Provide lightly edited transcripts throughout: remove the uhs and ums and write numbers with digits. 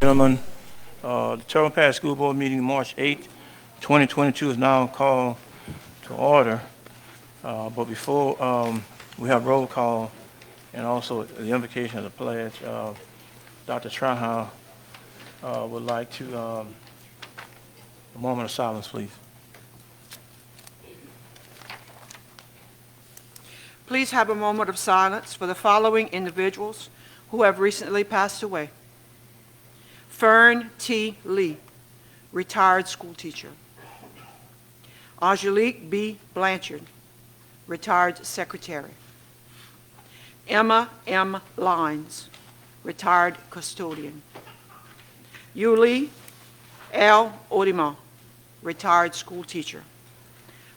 gentlemen, the Turbine Parish School Board meeting March 8, 2022 is now called to order. But before we have roll call and also the invocation of the pledge, Dr. Trahan would like to a moment of silence, please. Please have a moment of silence for the following individuals who have recently passed away. Fern T. Lee, retired school teacher. Angelique B. Blanchard, retired secretary. Emma M. Lines, retired custodian. Yuli L. Odima, retired school teacher.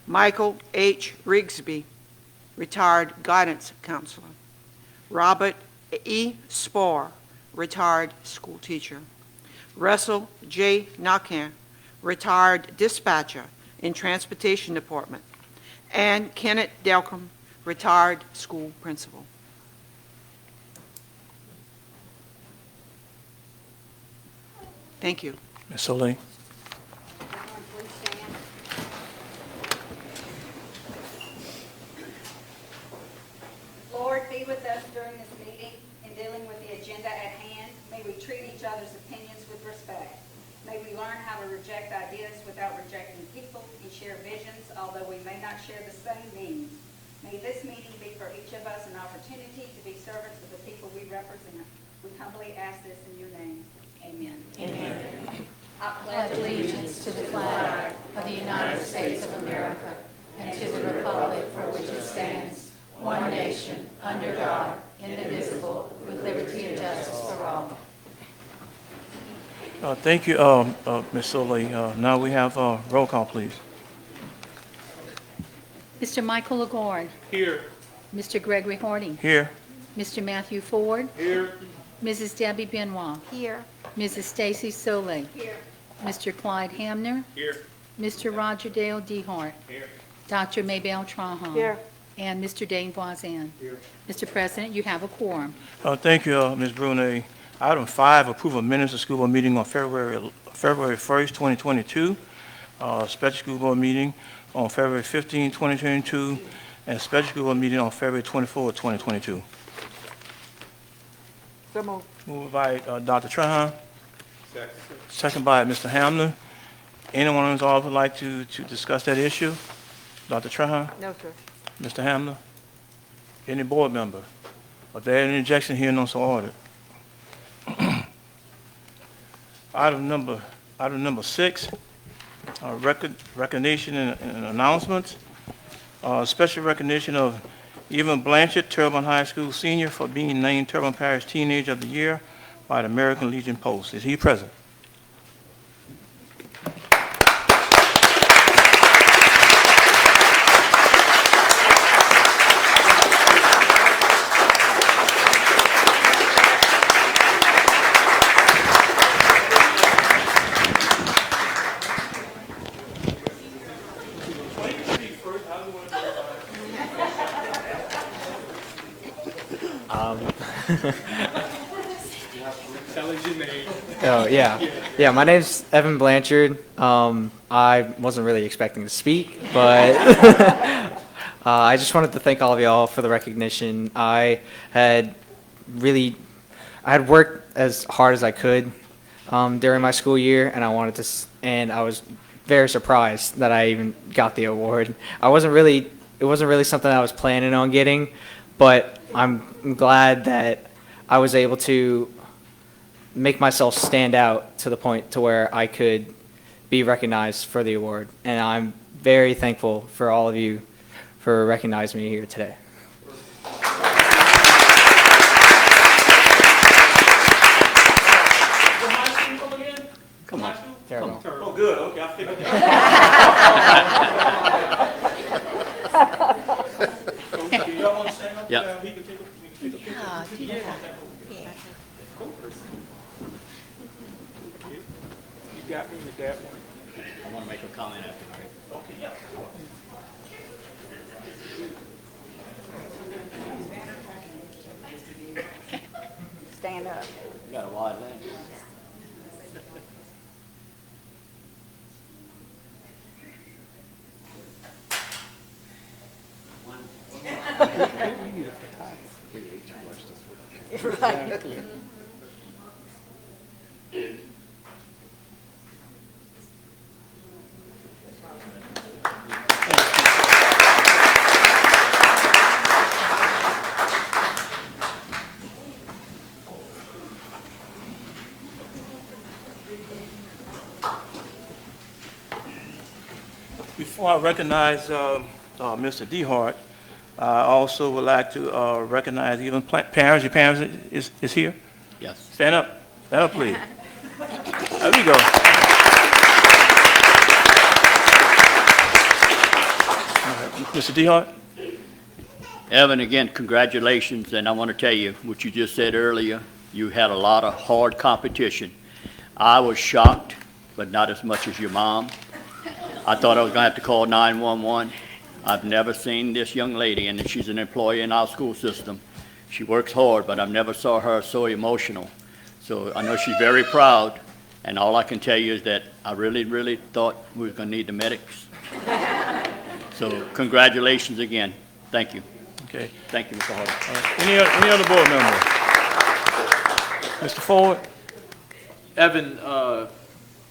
Michael H. Rigsby, retired guidance counselor. Robert E. Spohr, retired school teacher. Russell J. Nakan, retired dispatcher in Transportation Department. And Kenneth Delcom, retired school principal. Thank you. Ms. Soleil. Lord, be with us during this meeting in dealing with the agenda at hand. May we treat each other's opinions with respect. May we learn how to reject ideas without rejecting people and share visions, although we may not share the same means. May this meeting be for each of us an opportunity to be servants of the people we represent. We humbly ask this in your name. Amen. Amen. I pledge allegiance to the flag of the United States of America and to the republic for which it stands, one nation, under God, indivisible, with liberty and justice for all. Thank you, Ms. Soleil. Now we have roll call, please. Mr. Michael Legorn. Here. Mr. Gregory Harding. Here. Mr. Matthew Ford. Here. Mrs. Debbie Benoit. Here. Mrs. Stacy Soley. Here. Mr. Clyde Hamner. Here. Mr. Roger Dale Dehart. Here. Dr. Maybelle Trahan. Here. And Mr. Dane Voisin. Here. Mr. President, you have a quorum. Thank you, Ms. Brunet. Item 5, approval of minutes of school board meeting on February 1st, 2022. Special school board meeting on February 15, 2022, and special school board meeting on February 24, 2022. So moved. Moved by Dr. Trahan. Second by Mr. Hamner. Anyone in the audience would like to discuss that issue? Dr. Trahan? No, sir. Mr. Hamner? Any board member? Are there any objection here? No, so ordered. Item number 6, recognition and announcements. Special recognition of Evan Blanchard, Turbine High School senior, for being named Turbine Parish Teenager of the Year by the American Legion Post. Is he present? Oh, yeah. My name's Evan Blanchard. I wasn't really expecting to speak, but I just wanted to thank all of y'all for the recognition. I had worked as hard as I could during my school year, and I was very surprised that I even got the award. It wasn't really something I was planning on getting, but I'm glad that I was able to make myself stand out to the point to where I could be recognized for the award. And I'm very thankful for all of you for recognizing me here today. Come on. Terrible. Oh, good. Okay, I figured that. Y'all want to stand up? Yeah. He can take a You got me with that one. I want to make a comment after. Okay, yeah. Stand up. You got a lot of things. Before I recognize Mr. DeHart, I also would like to recognize even parents. Your parents is here? Yes. Stand up, please. There we go. All right, Mr. DeHart? Evan, again, congratulations, and I want to tell you what you just said earlier. You had a lot of hard competition. I was shocked, but not as much as your mom. I thought I was going to have to call 911. I've never seen this young lady, and she's an employee in our school system. She works hard, but I've never saw her so emotional. So I know she's very proud, and all I can tell you is that I really, really thought we were going to need the medics. So congratulations again. Thank you. Okay. Thank you, Mr. Hardy. Any other board member? Mr. Ford? Evan,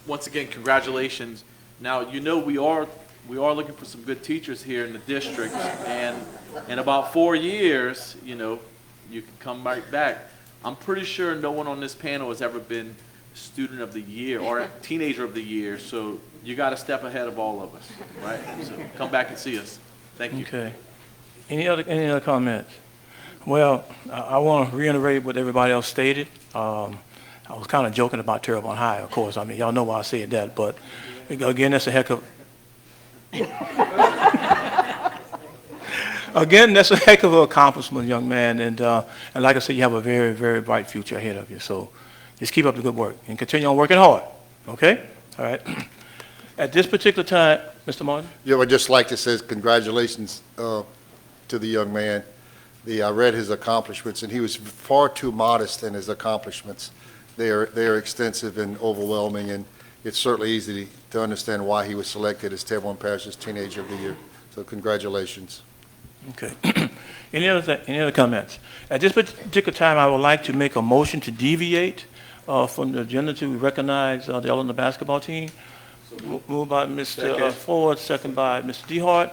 once again, congratulations. Now, you know we are looking for some good teachers here in the district, and in about 4 years, you know, you can come right back. I'm pretty sure no one on this panel has ever been student of the year or teenager of the year, so you got to step ahead of all of us, right? So come back and see us. Thank you. Okay. Any other comments? Well, I want to reiterate what everybody else stated. I was kind of joking about Terrebonne High, of course. I mean, y'all know why I said that, but again, that's a heck of again, that's a heck of an accomplishment, young man. And like I said, you have a very, very bright future ahead of you. So just keep up the good work and continue on working hard. Okay? All right. At this particular time, Mr. Martin? Yeah, I'd just like to say congratulations to the young man. I read his accomplishments, and he was far too modest in his accomplishments. They are extensive and overwhelming, and it's certainly easy to understand why he was selected as Terrebonne Parish's Teenager of the Year. So congratulations. Okay. Any other comments? At this particular time, I would like to make a motion to deviate from the agenda to recognize the Eleanor basketball team. Moved by Mr. Ford, second by Mr. DeHart.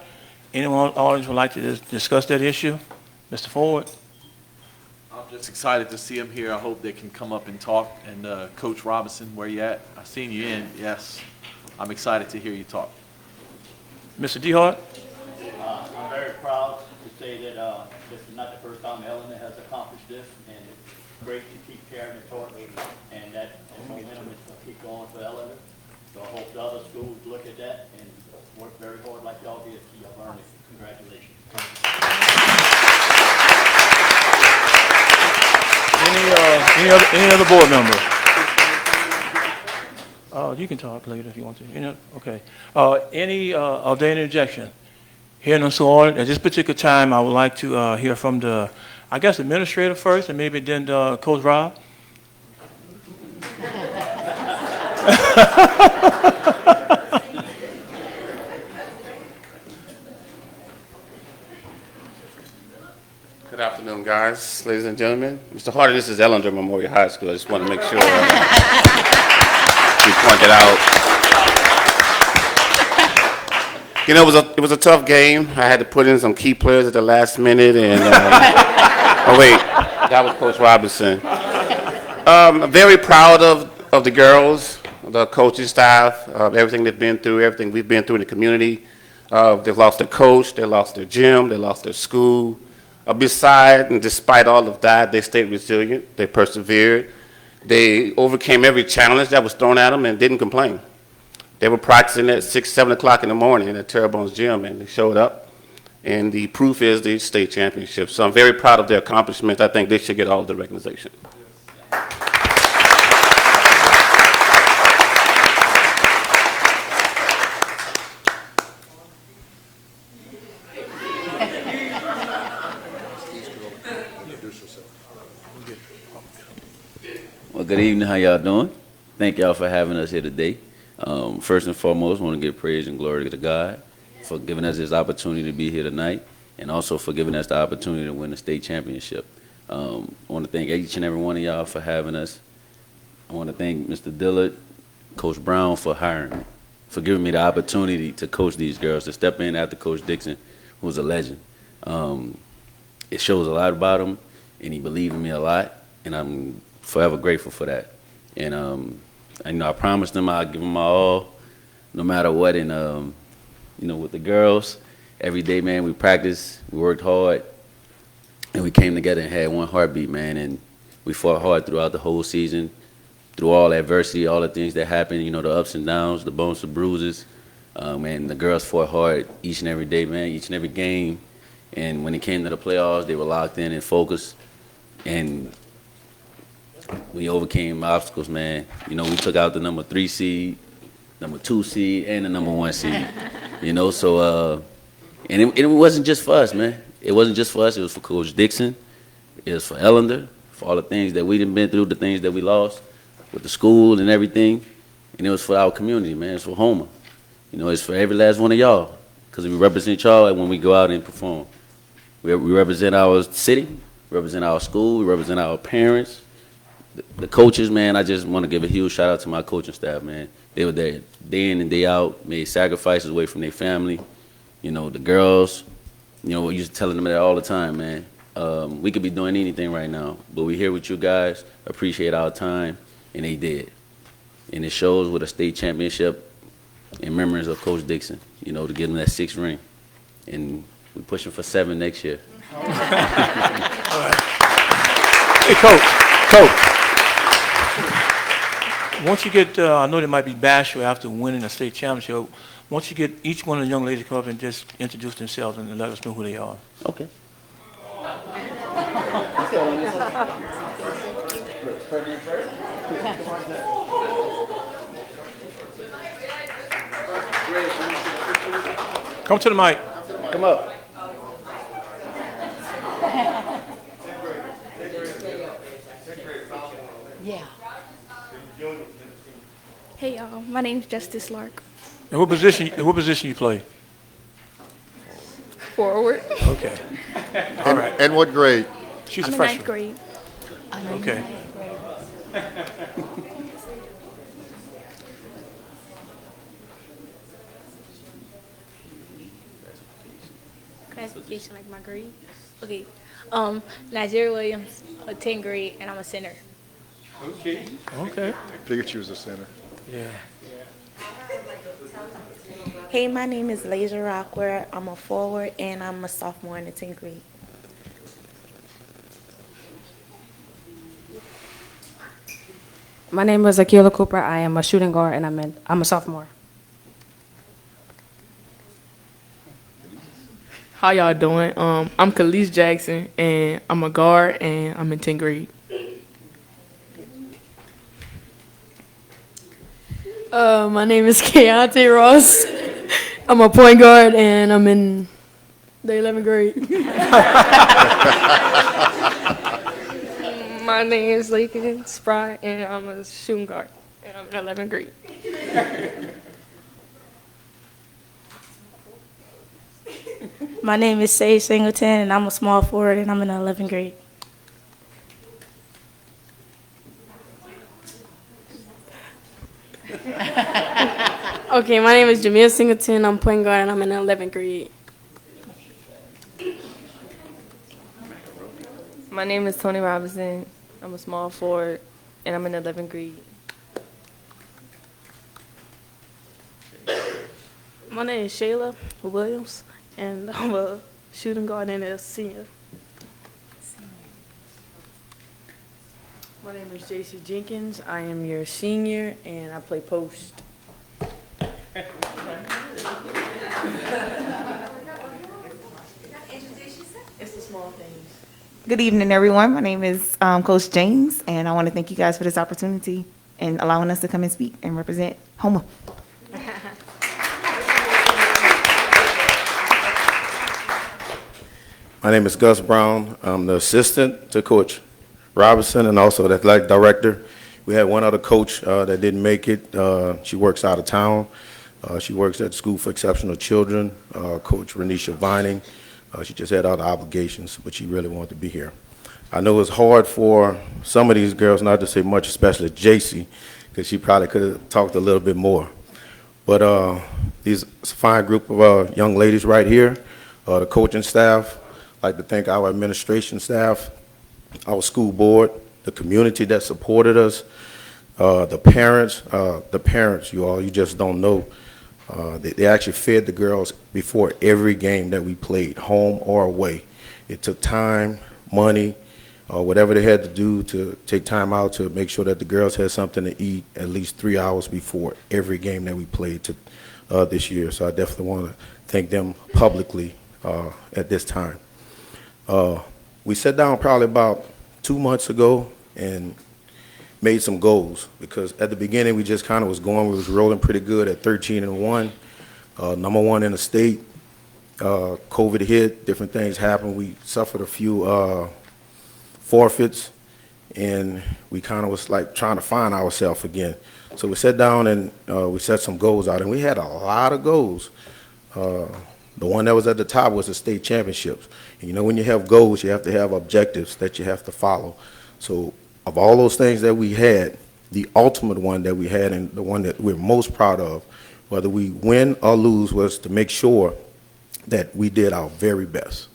Anyone in the audience would like to discuss that issue? Mr. Ford? I'm just excited to see him here. I hope they can come up and talk. And Coach Robinson, where you at? I've seen you in. Yes. I'm excited to hear you talk. Mr. DeHart? I'm very proud to say that this is not the first time Eleanor has accomplished this, and it's great to keep carrying it toward me, and that momentum is going to keep going for Eleanor. So I hope the other schools look at that and work very hard like y'all did. Y'all earned it. Congratulations. Any other board member? You can talk later if you want to. Okay. Any objection? Hearing none, so ordered. At this particular time, I would like to hear from the, I guess, administrator first, and maybe then Coach Rob. Good afternoon, guys, ladies and gentlemen. Mr. Hardy, this is Ellender Memorial High School. I just want to make sure we point it out. You know, it was a tough game. I had to put in some key players at the last minute, and oh wait, that was Coach Robinson. I'm very proud of the girls, the coaching staff, everything they've been through, everything we've been through in the community. They've lost their coach, they lost their gym, they lost their school. Beside and despite all of that, they stayed resilient, they persevered, they overcame every challenge that was thrown at them and didn't complain. They were practicing at 6, 7 o'clock in the morning at Terrebonne's gym, and they showed up. And the proof is the state championship. So I'm very proud of their accomplishments. I think they should get all of the recognition. Well, good evening. How y'all doing? Thank y'all for having us here today. First and foremost, I want to give praise and glory to God for giving us this opportunity to be here tonight. and also for giving us the opportunity to win the state championship. I want to thank each and every one of y'all for having us. I want to thank Mr. Dillard, Coach Brown for hiring me, for giving me the opportunity to coach these girls, to step in after Coach Dixon, who's a legend. It shows a lot about him, and he believed in me a lot, and I'm forever grateful for that. And I promised him I'd give him my all, no matter what. And with the girls, every day, man, we practiced, we worked hard, and we came together and had one heartbeat, man. And we fought hard throughout the whole season, through all adversity, all the things that happened, the ups and downs, the bumps and bruises. And the girls fought hard each and every day, man, each and every game. And when it came to the playoffs, they were locked in and focused. And we overcame obstacles, man. We took out the number 3 seed, number 2 seed, and the number 1 seed. So and it wasn't just for us, man. It wasn't just for us. It was for Coach Dixon. It was for Ellender, for all the things that we done been through, the things that we lost with the school and everything. And it was for our community, man. It's for Homer. It's for every last one of y'all, because we represent y'all when we go out and perform. We represent our city, we represent our school, we represent our parents, the coaches, man. I just want to give a huge shout out to my coaching staff, man. They were there day in and day out, made sacrifices away from their family. The girls, we used to telling them that all the time, man. We could be doing anything right now, but we're here with you guys, appreciate our time, and they did. And it shows with a state championship in memories of Coach Dixon, to give them that 6th ring. And we're pushing for 7 next year. All right. Hey, Coach. Once you get, I know there might be bashful after winning a state championship. Once you get each one of the young ladies to come up and just introduce themselves and let us know who they are. Okay. Come to the mic. Come up. Yeah. Hey y'all, my name's Justice Lark. And what position you play? Forward. Okay. All right. And what grade? She's I'm a in freshman. 9th grade. Okay. Classification like my grade. Okay. Nigeria Williams, 10th grade, and I'm a center. Okay. Figured she was a center. Yeah. Hey, my name is Lasia Rockware. I'm a forward, and I'm a sophomore in the 10th grade. My name is Akila Cooper. I am a shooting guard, and I'm a sophomore. How y'all doing? I'm Khalees Jackson, and I'm a guard, and I'm in 10th grade. My name is Keontae Ross. I'm a point guard, and I'm in the 11th grade. My name is Lakin Spry, and I'm a shooting guard, and I'm in 11th grade. My name is Sage Singleton, and I'm a small forward, and I'm in the 11th grade. Okay, my name is Jamil Singleton. I'm point guard, and I'm in the 11th grade. My name is Tony Robinson. I'm a small forward, and I'm in the 11th grade. My name is Shayla Williams, and I'm a shooting guard and a senior. My name is JC Jenkins. I am your senior, and I play post. It's the small things. Good evening, everyone. My name is Coach James, and I want to thank you guys for this opportunity and allowing us to come and speak and represent Homer. My name is Gus Brown. I'm the assistant to Coach Robinson and also the athletic director. We had one other coach that didn't make it. She works out of town. She works at the School for Exceptional Children, Coach Renisha Vining. She just had other obligations, but she really wanted to be here. I know it's hard for some of these girls not to say much, especially JC, because she probably could have talked a little bit more. But these it's a fine group of young ladies right here, the coaching staff. I'd like to thank our administration staff, our school board, the community that supported us, the parents, you all, you just don't know. They actually fed the girls before every game that we played, home or away. It took time, money, whatever they had to do to take time out to make sure that the girls had something to eat at least 3 hours before every game that we played this year. So I definitely want to thank them publicly at this time. We sat down probably about 2 months ago and made some goals, because at the beginning we just kind of was going, we was rolling pretty good at 13-1, number one in the state. COVID hit, different things happened. We suffered a few forfeits, and we kind of was like trying to find ourselves again. So we sat down and we set some goals out, and we had a lot of goals. The one that was at the top was the state championships. And you know, when you have goals, you have to have objectives that you have to follow. So of all those things that we had, the ultimate one that we had, and the one that we're most proud of, whether we win or lose, was to make sure that we did our very best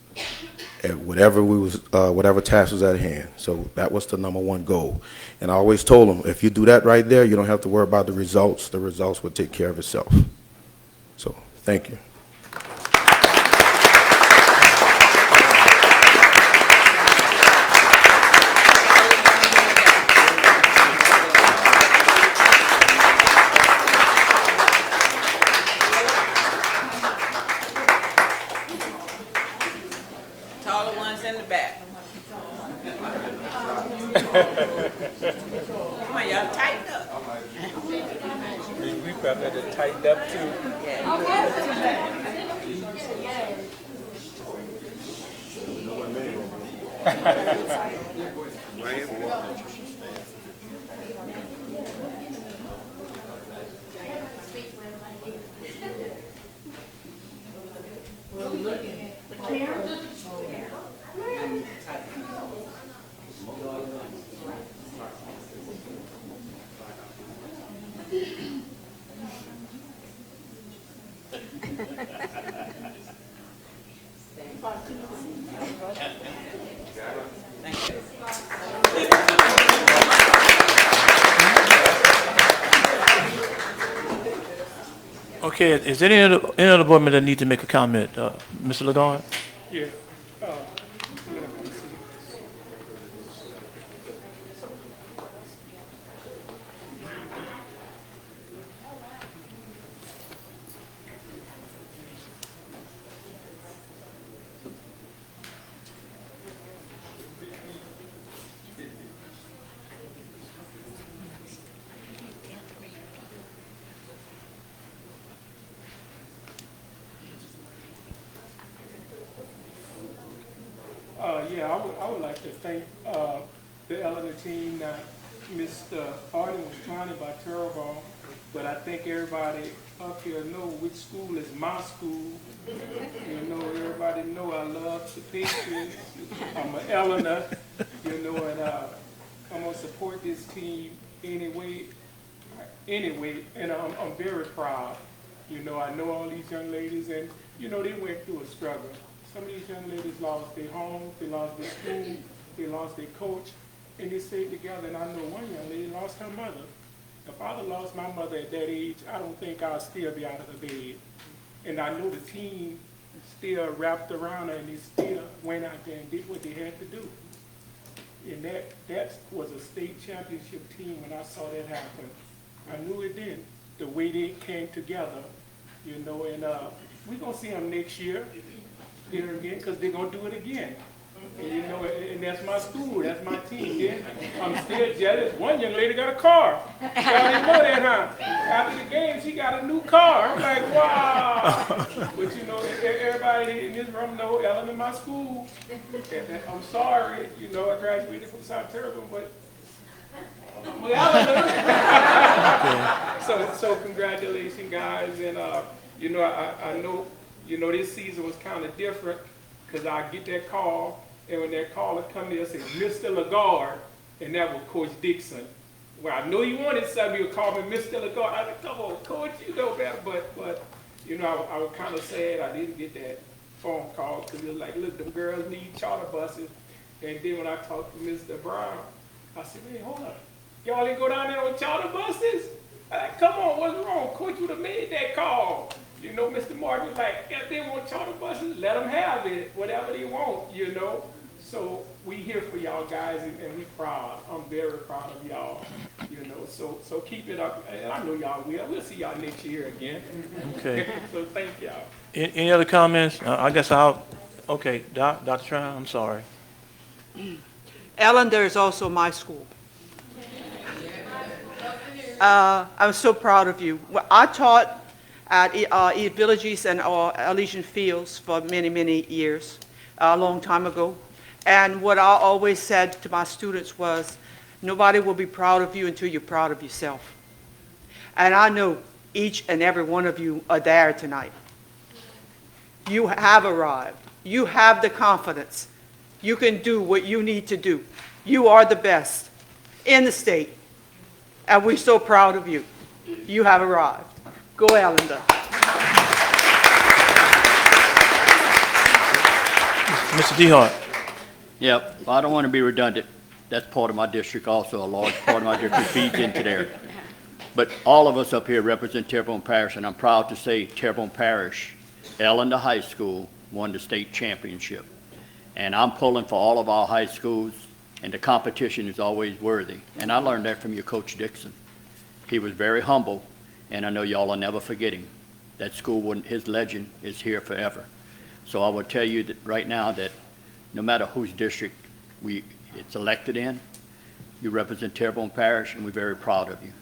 at whatever task was at hand. So that was the number one goal. And I always told them, if you do that right there, you don't have to worry about the results. The results will take care of itself. So thank you. Taller ones in the back. Come on, y'all, tighten up. We probably had to tighten up too. Okay, is there any other board member that need to make a comment? Mr. Lagarde? Yeah. I would like to thank the Eleanor team. Mr. Harden was trying about terrible, but I think everybody up here know which school is my school. You know, everybody know I love the Patriots. I'm an Eleanor, you know, and I'm gonna support this team anyway, and I'm very proud. You know, I know all these young ladies, and you know, they went through a struggle. Some of these young ladies lost their home, they lost their school, they lost their coach, and they stayed together. And I know one young lady lost her mother. If I'd have lost my mother at that age, I don't think I'd still be out of the bed. And I know the team still wrapped around her, and they still went out there and did what they had to do. And that was a state championship team when I saw that happen. I knew it then, the way they came together, you know, and we're going to see them next year here again, because they're going to do it again. And, you know, and that's my school, that's my team. Yeah? I'm still jealous. One young lady got a car. Y'all didn't know that, huh? After the game, she got a new car. I'm like, wow. But, you know, everybody in this room know Ellen in my school. And I'm sorry, you know, I graduated from South Turban, but I'm Ellen. So congratulations, guys. And, you know, I know, you know, this season was kind of different, because I get that call, and when that caller come there, say, Mr. Lagarde, and that was Coach Dixon. Well, I know you wanted somebody to call me Mr. Lagarde. I said, come on, Coach, you know better. But you know, I was kind of sad I didn't get that phone call because it was like, look, them girls need charter buses. And then when I talked to Mr. Brown, I said, man, hold up. Y'all didn't go down there on charter buses? I said, come on, what's wrong? Coach would have made that call. You know, Mr. Martin was like, if they want charter buses, let them have it, whatever they want, you know. So we here for y'all guys, and we proud. I'm very proud of y'all, you know. So keep it up, and I know y'all will. We'll see y'all next year again. Okay. So thank y'all. Any other comments? I guess okay, Dr. Tran, I'm sorry. Ellender is also my school. I'm so proud of you. Well, I taught at East Villages and Elysian Fields for many, many years, a long time ago. And what I always said to my students was, nobody will be proud of you until you're proud of yourself. And I know each and every one of you are there tonight. You have arrived. You have the confidence. You can do what you need to do. You are the best in the state. And we're so proud of you. You have arrived. Go Ellender. Mr. DeHart. Yep, I don't want to be redundant. That's part of my district also. A large part of my district feeds into there. But all of us up here represent Terrebonne Parish, and I'm proud to say Terrebonne Parish, Ellender High School, won the state championship. And I'm pulling for all of our high schools, and the competition is always worthy. And I learned that from your Coach Dixon. He was very humble, and I know y'all will never forget him. That school, his legend is here forever. So I will tell you that right now that no matter whose district it's elected in, you represent Terrebonne Parish, and we're very proud of you.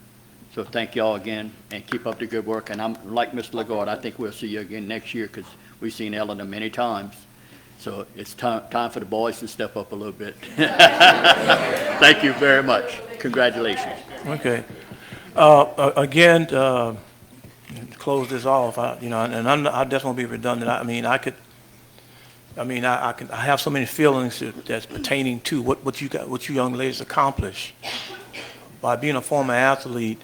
So thank y'all again, and keep up the good work. And I'm like Mr. Lagarde, I think we'll see you again next year because we've seen Ellender many times. So it's time for the boys to step up a little bit. Thank you very much. Congratulations. Okay. Again, to close this off, I definitely won't be redundant. I have so many feelings that's pertaining to what you young ladies accomplish by being a former athlete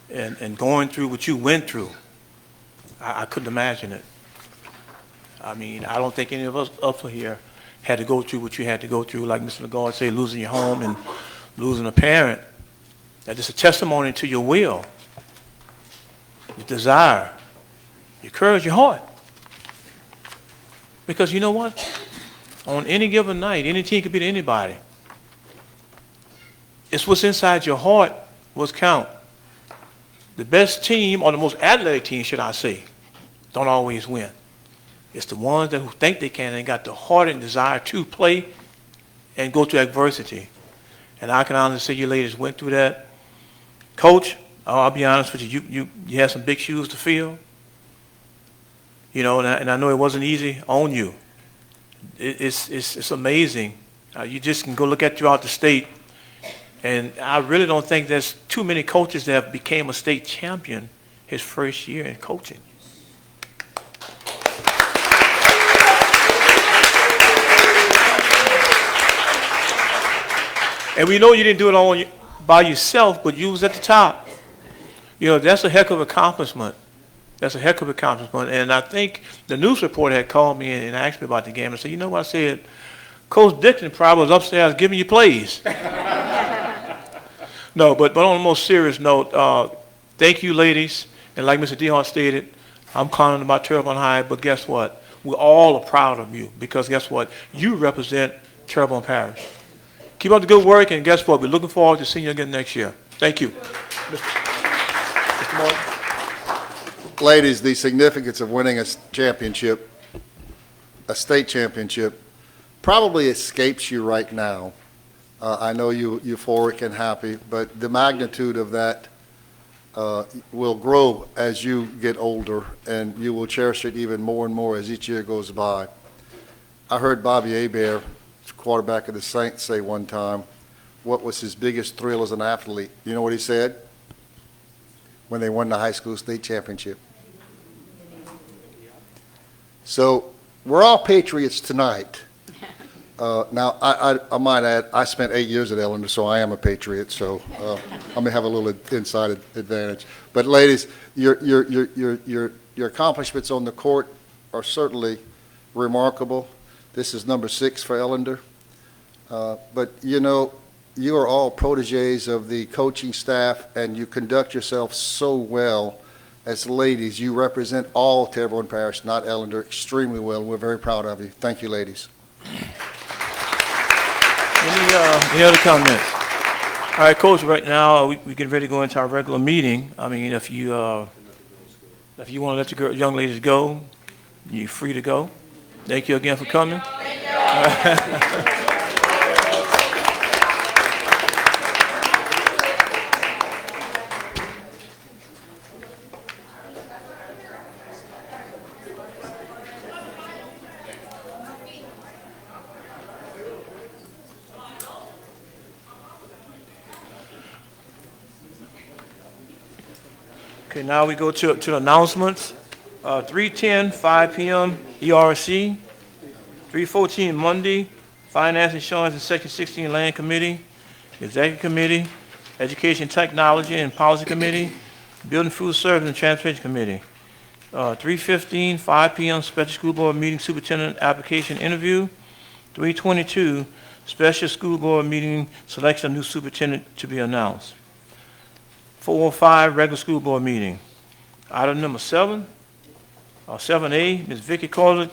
and going through what you went through. I couldn't imagine it. I don't think any of us up here had to go through what you had to go through, like Mr. Lagarde said, losing your home and losing a parent. That's just a testimony to your will, your desire, your courage, your heart. Because you know what? On any given night, any team could beat anybody. It's what's inside your heart what's count. The best team, or the most athletic team, should I say, don't always win. It's the ones who think they can and got the heart and desire to play and go through adversity. And I can honestly say you ladies went through that. Coach, I'll be honest with you, you had some big shoes to fill. You know, and I know it wasn't easy on you. It's amazing. You just can go look at throughout the state, and I really don't think there's too many coaches that became a state champion his first year in coaching. And we know you didn't do it by yourself, but you was at the top. You know, that's a heck of an accomplishment. That's a heck of an accomplishment. And I think the news reporter had called me and asked me about the game and said, you know what, I said, Coach Dixon probably was upstairs giving you plays. No, but on a more serious note, thank you, ladies. And like Mr. DeHart stated, I'm calling about Terrebonne High, but guess what? We all are proud of you because guess what? You represent Terrebonne Parish. Keep up the good work, and guess what? We're looking forward to seeing you again next year. Thank you. Mr. Martin. Ladies, the significance of winning a championship, a state championship, probably escapes you right now. I know you're euphoric and happy, but the magnitude of that will grow as you get older, and you will cherish it even more and more as each year goes by. I heard Bobby Hebert, quarterback of the Saints, say one time, what was his biggest thrill as an athlete? You know what he said? When they won the high school state championship. So we're all patriots tonight. Now, I might add, I spent 8 years at Ellender, so I am a patriot, so I may have a little inside advantage. But ladies, your accomplishments on the court are certainly remarkable. This is number 6 for Ellender. But, you know, you are all proteges of the coaching staff, and you conduct yourself so well as ladies. You represent all Terrebonne Parish, not Ellender, extremely well. We're very proud of you. Thank you, ladies. Any other comments? All right, Coach, right now, we get ready to go into our regular meeting. I mean, if you want to let the young ladies go, you're free to go. Thank you again for coming. Okay, now we go to announcements. 3:10, 5 p.m. ERC. 3:14 Monday, Finance, Insurance, and Section 16 Land Committee, Executive Committee, Education, Technology, and Policy Committee, Building, Food Service, and Transportation Committee. 3:15, 5 p.m. Special School Board Meeting, Superintendent Application Interview. 3:22, Special School Board Meeting, Selection of New Superintendent to be announced. 4:05, Regular School Board Meeting. Item number 7, 7A, Ms. Vicki Kozlik,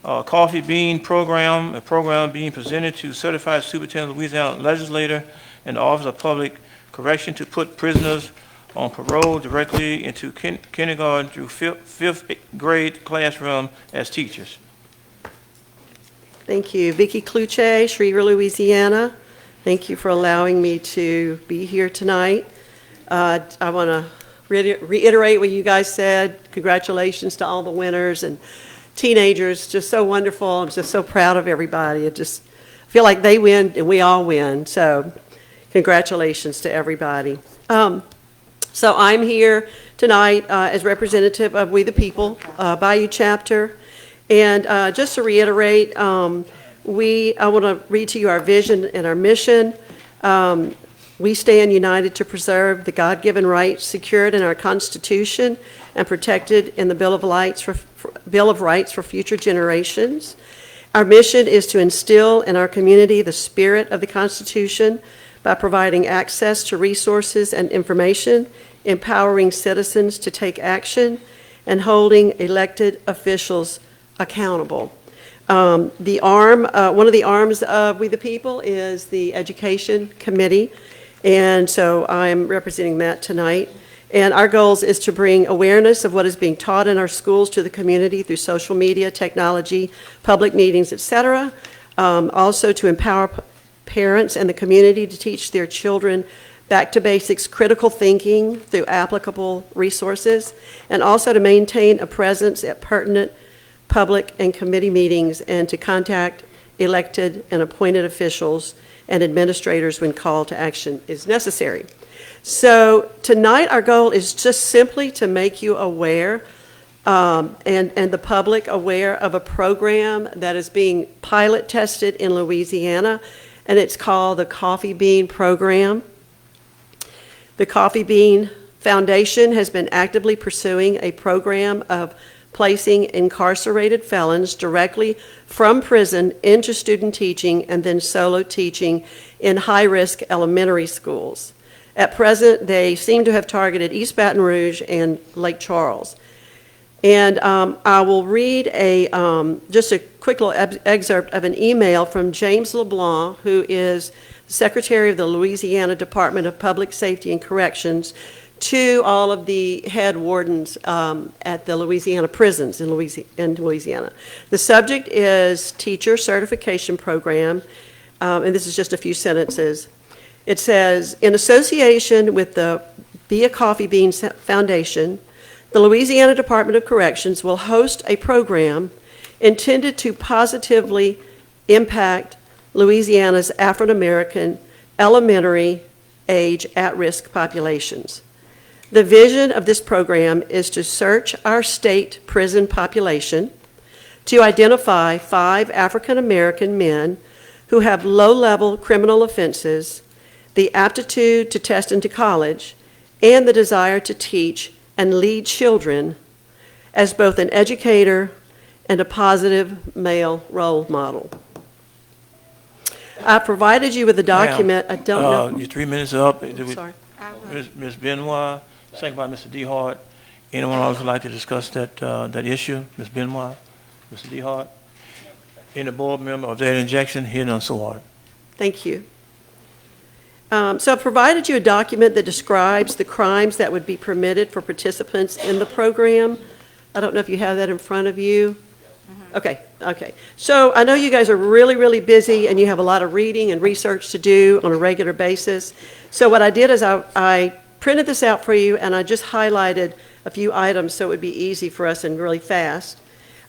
Coffee Bean Program, a program being presented to Certified Superintendent of Louisiana Legislator and the Office of Public Correction to put prisoners on parole directly into kindergarten through fifth grade classroom as teachers. Thank you. Vicki Kluche, Shreveport, Louisiana. Thank you for allowing me to be here tonight. I want to reiterate what you guys said. Congratulations to all the winners and teenagers. Just so wonderful. I'm just so proud of everybody. I feel like they win and we all win. So congratulations to everybody. So I'm here tonight as representative of We the People, Bayou Chapter. And just to reiterate, I want to read to you our vision and our mission. We stand united to preserve the God-given rights secured in our Constitution and protected in the Bill of Rights for future generations. Our mission is to instill in our community the spirit of the Constitution by providing access to resources and information, empowering citizens to take action, and holding elected officials accountable. One of the arms of We the People is the Education Committee, and so I'm representing that tonight. And our goals is to bring awareness of what is being taught in our schools to the community through social media, technology, public meetings, etc. Also to empower parents and the community to teach their children back to basics critical thinking through applicable resources, and also to maintain a presence at pertinent public and committee meetings and to contact elected and appointed officials and administrators when call to action is necessary. So tonight our goal is just simply to make you aware and the public aware of a program that is being pilot tested in Louisiana, and it's called the Coffee Bean Program. The Coffee Bean Foundation has been actively pursuing a program of placing incarcerated felons directly from prison into student teaching and then solo teaching in high-risk elementary schools. At present, they seem to have targeted East Baton Rouge and Lake Charles. And I will read just a quick little excerpt of an email from James LeBlanc, who is Secretary of the Louisiana Department of Public Safety and Corrections, to all of the head wardens at the Louisiana prisons in Louisiana. The subject is Teacher Certification Program, and this is just a few sentences. It says, in association with the Be a Coffee Bean Foundation, the Louisiana Department of Corrections will host a program intended to positively impact Louisiana's African American elementary age at-risk populations. The vision of this program is to search our state prison population, to identify 5 African-American men who have low-level criminal offenses, the aptitude to test into college, and the desire to teach and lead children as both an educator and a positive male role model. I provided you with a document. I don't know. Your 3 minutes are up. Sorry. Ms. Benoit, second by Mr. DeHart. Anyone else would like to discuss that issue? Ms. Benoit, Mr. DeHart? Any board member of that injection? Hearing none, so ordered. Thank you. So I've provided you a document that describes the crimes that would be permitted for participants in the program. I don't know if you have that in front of you. Okay. So I know you guys are really, really busy and you have a lot of reading and research to do on a regular basis. So what I did is I printed this out for you and I just highlighted a few items so it would be easy for us and really fast.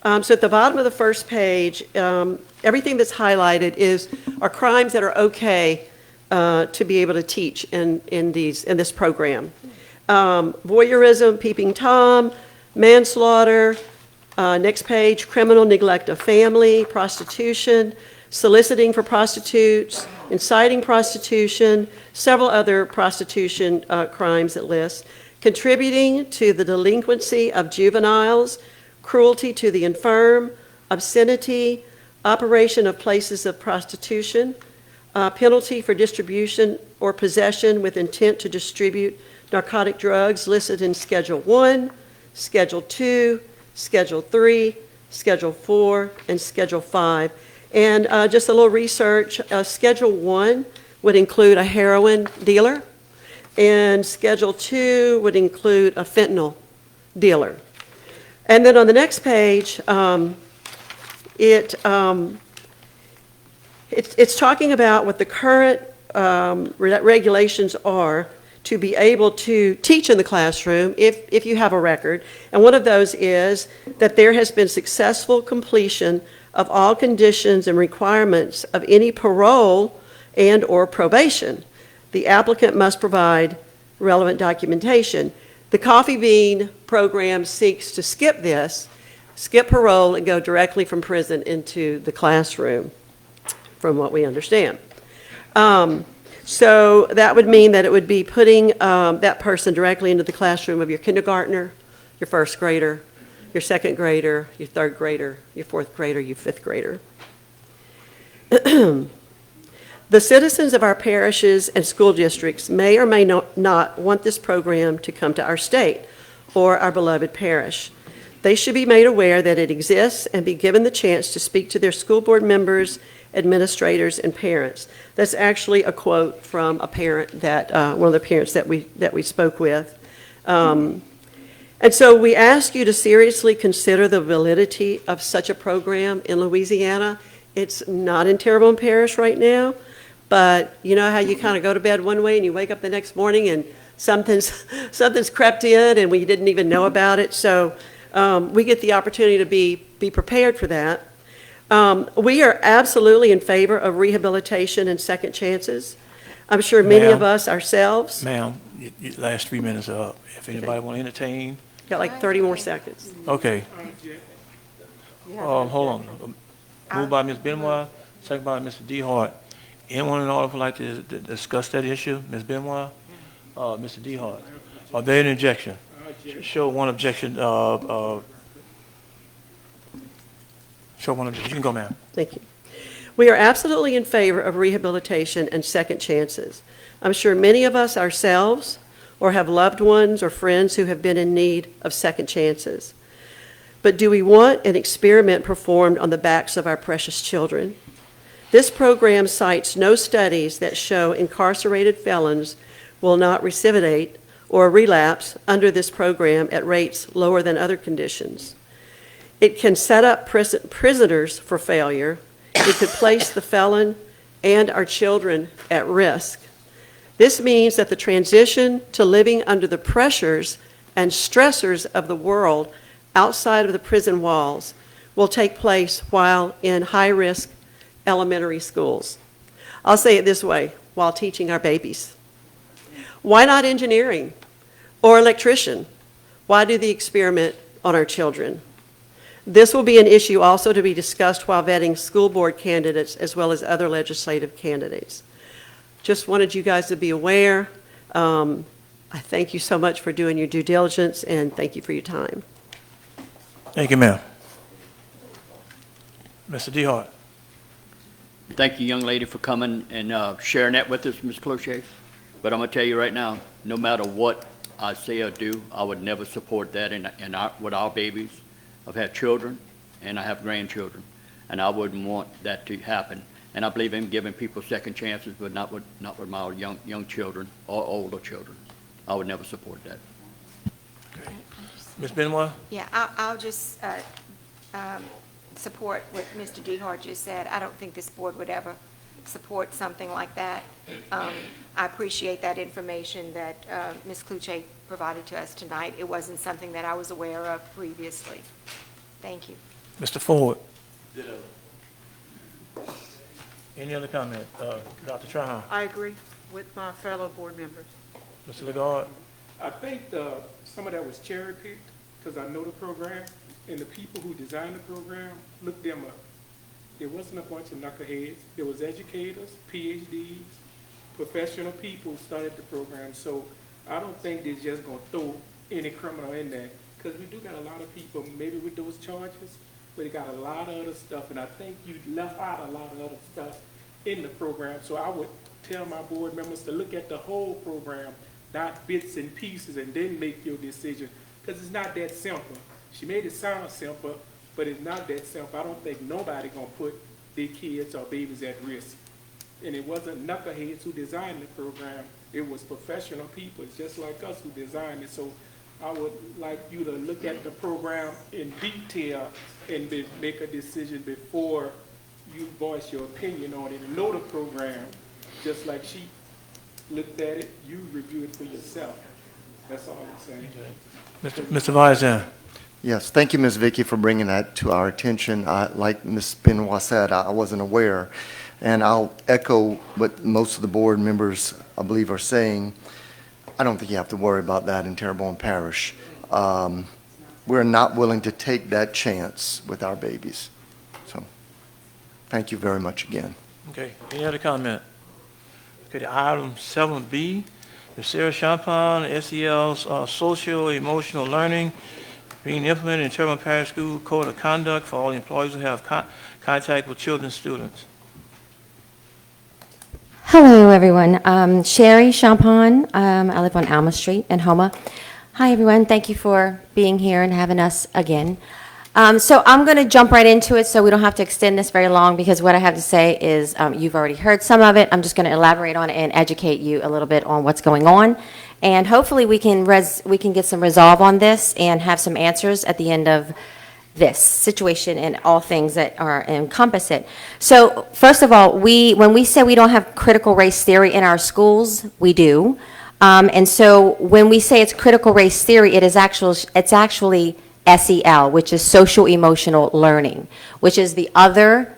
So at the bottom of the first page, everything that's highlighted are crimes that are okay to be able to teach in this program. Voyeurism, peeping Tom, manslaughter, next page, criminal neglect of family, prostitution, soliciting for prostitutes, inciting prostitution, several other prostitution crimes it lists, contributing to the delinquency of juveniles, cruelty to the infirm, obscenity, operation of places of prostitution, penalty for distribution or possession with intent to distribute narcotic drugs listed in Schedule 1, Schedule 2, Schedule 3, Schedule 4, and Schedule 5. And just a little research, Schedule 1 would include a heroin dealer, and Schedule 2 would include a fentanyl dealer. And then on the next page, it's talking about what the current regulations are to be able to teach in the classroom if you have a record. And one of those is that there has been successful completion of all conditions and requirements of any parole and or probation. The applicant must provide relevant documentation. The Coffee Bean program seeks to skip this, skip parole, and go directly from prison into the classroom, from what we understand. So that would mean that it would be putting that person directly into the classroom of your kindergartner, your first grader, your second grader, your third grader, your fourth grader, your fifth grader. The citizens of our parishes and school districts may or may not want this program to come to our state or our beloved parish. They should be made aware that it exists and be given the chance to speak to their school board members, administrators, and parents. That's actually a quote from a parent that, one of the parents that we spoke with. And so we ask you to seriously consider the validity of such a program in Louisiana. It's not in Terrebonne Parish right now, but you know how you kind of go to bed one way and you wake up the next morning and something's crept in and we didn't even know about it. So we get the opportunity to be prepared for that. We are absolutely in favor of rehabilitation and second chances. I'm sure many of us ourselves. Ma'am, your last 3 minutes are up. If anybody want to entertain. Got like 30 more seconds. Okay. Hold on. Moved by Ms. Benoit, second by Mr. DeHart. Anyone in order would like to discuss that issue? Ms. Benoit? Mr. DeHart? Are there any objection? Show one objection. Show one objection. You can go, ma'am. Thank you. We are absolutely in favor of rehabilitation and second chances. I'm sure many of us ourselves or have loved ones or friends who have been in need of second chances. But do we want an experiment performed on the backs of our precious children? This program cites no studies that show incarcerated felons will not recidivate or relapse under this program at rates lower than other conditions. It can set up prisoners for failure. It could place the felon and our children at risk. This means that the transition to living under the pressures and stressors of the world outside of the prison walls will take place while in high-risk elementary schools. I'll say it this way, while teaching our babies. Why not engineering or electrician? Why do the experiment on our children? This will be an issue also to be discussed while vetting school board candidates as well as other legislative candidates. Just wanted you guys to be aware. I thank you so much for doing your due diligence, and thank you for your time. Thank you, ma'am. Mr. DeHart. Thank you, young lady, for coming and sharing that with us, Ms. Cloutier. But I'm going to tell you right now, no matter what I say or do, I would never support that with our babies. I've had children, and I have grandchildren, and I wouldn't want that to happen. And I believe in giving people second chances, but not with my young children or older children. I would never support that. Ms. Benoit? Yeah, I'll just support what Mr. DeHart just said. I don't think this board would ever support something like that. I appreciate that information that Ms. Cloutier provided to us tonight. It wasn't something that I was aware of previously. Thank you. Mr. Ford? Any other comment? Dr. Trahan? I agree with my fellow board members. Mr. Lagarde? I think some of that was cherry picked, because I know the program, and the people who designed the program, looked them up. There wasn't a bunch of knuckleheads. There was educators, PhDs, professional people who started the program. So I don't think they're just going to throw any criminal in there, because we do got a lot of people, maybe with those charges, but they got a lot of other stuff, and I think you left out a lot of other stuff in the program. So I would tell my board members to look at the whole program, not bits and pieces, and then make your decision, because it's not that simple. She made it sound simple, but it's not that simple. I don't think nobody gonna put their kids or babies at risk. And it wasn't knuckleheads who designed the program. It was professional people, it's just like us, who designed it. So I would like you to look at the program in detail and make a decision before you voice your opinion on it, and know the program, just like she looked at it, you review it for yourself. That's all I'm saying. Mr. Vizan? Yes, thank you, Ms. Vicky, for bringing that to our attention. Like Ms. Benoit said, I wasn't aware, and I'll echo what most of the board members, I believe, are saying. I don't think you have to worry about that in Terrebonne Parish. We're not willing to take that chance with our babies. So, thank you very much again. Okay, any other comment? Okay, the item 7B, the Sarah Champagne SEL's social emotional learning being implemented in Terrebonne Parish School Code of Conduct for all employees who have contact with children and students. Hello, everyone. Sherry Champagne. I live on Alma Street in Homa. Hi, everyone. Thank you for being here and having us again. So I'm going to jump right into it so we don't have to extend this very long, because what I have to say is you've already heard some of it. I'm just going to elaborate on it and educate you a little bit on what's going on. And hopefully we can get some resolve on this and have some answers at the end of this situation and all things that are encompass it. So first of all, when we say we don't have critical race theory in our schools, we do. And so when we say it's critical race theory, it's actually SEL, which is social emotional learning, which is the other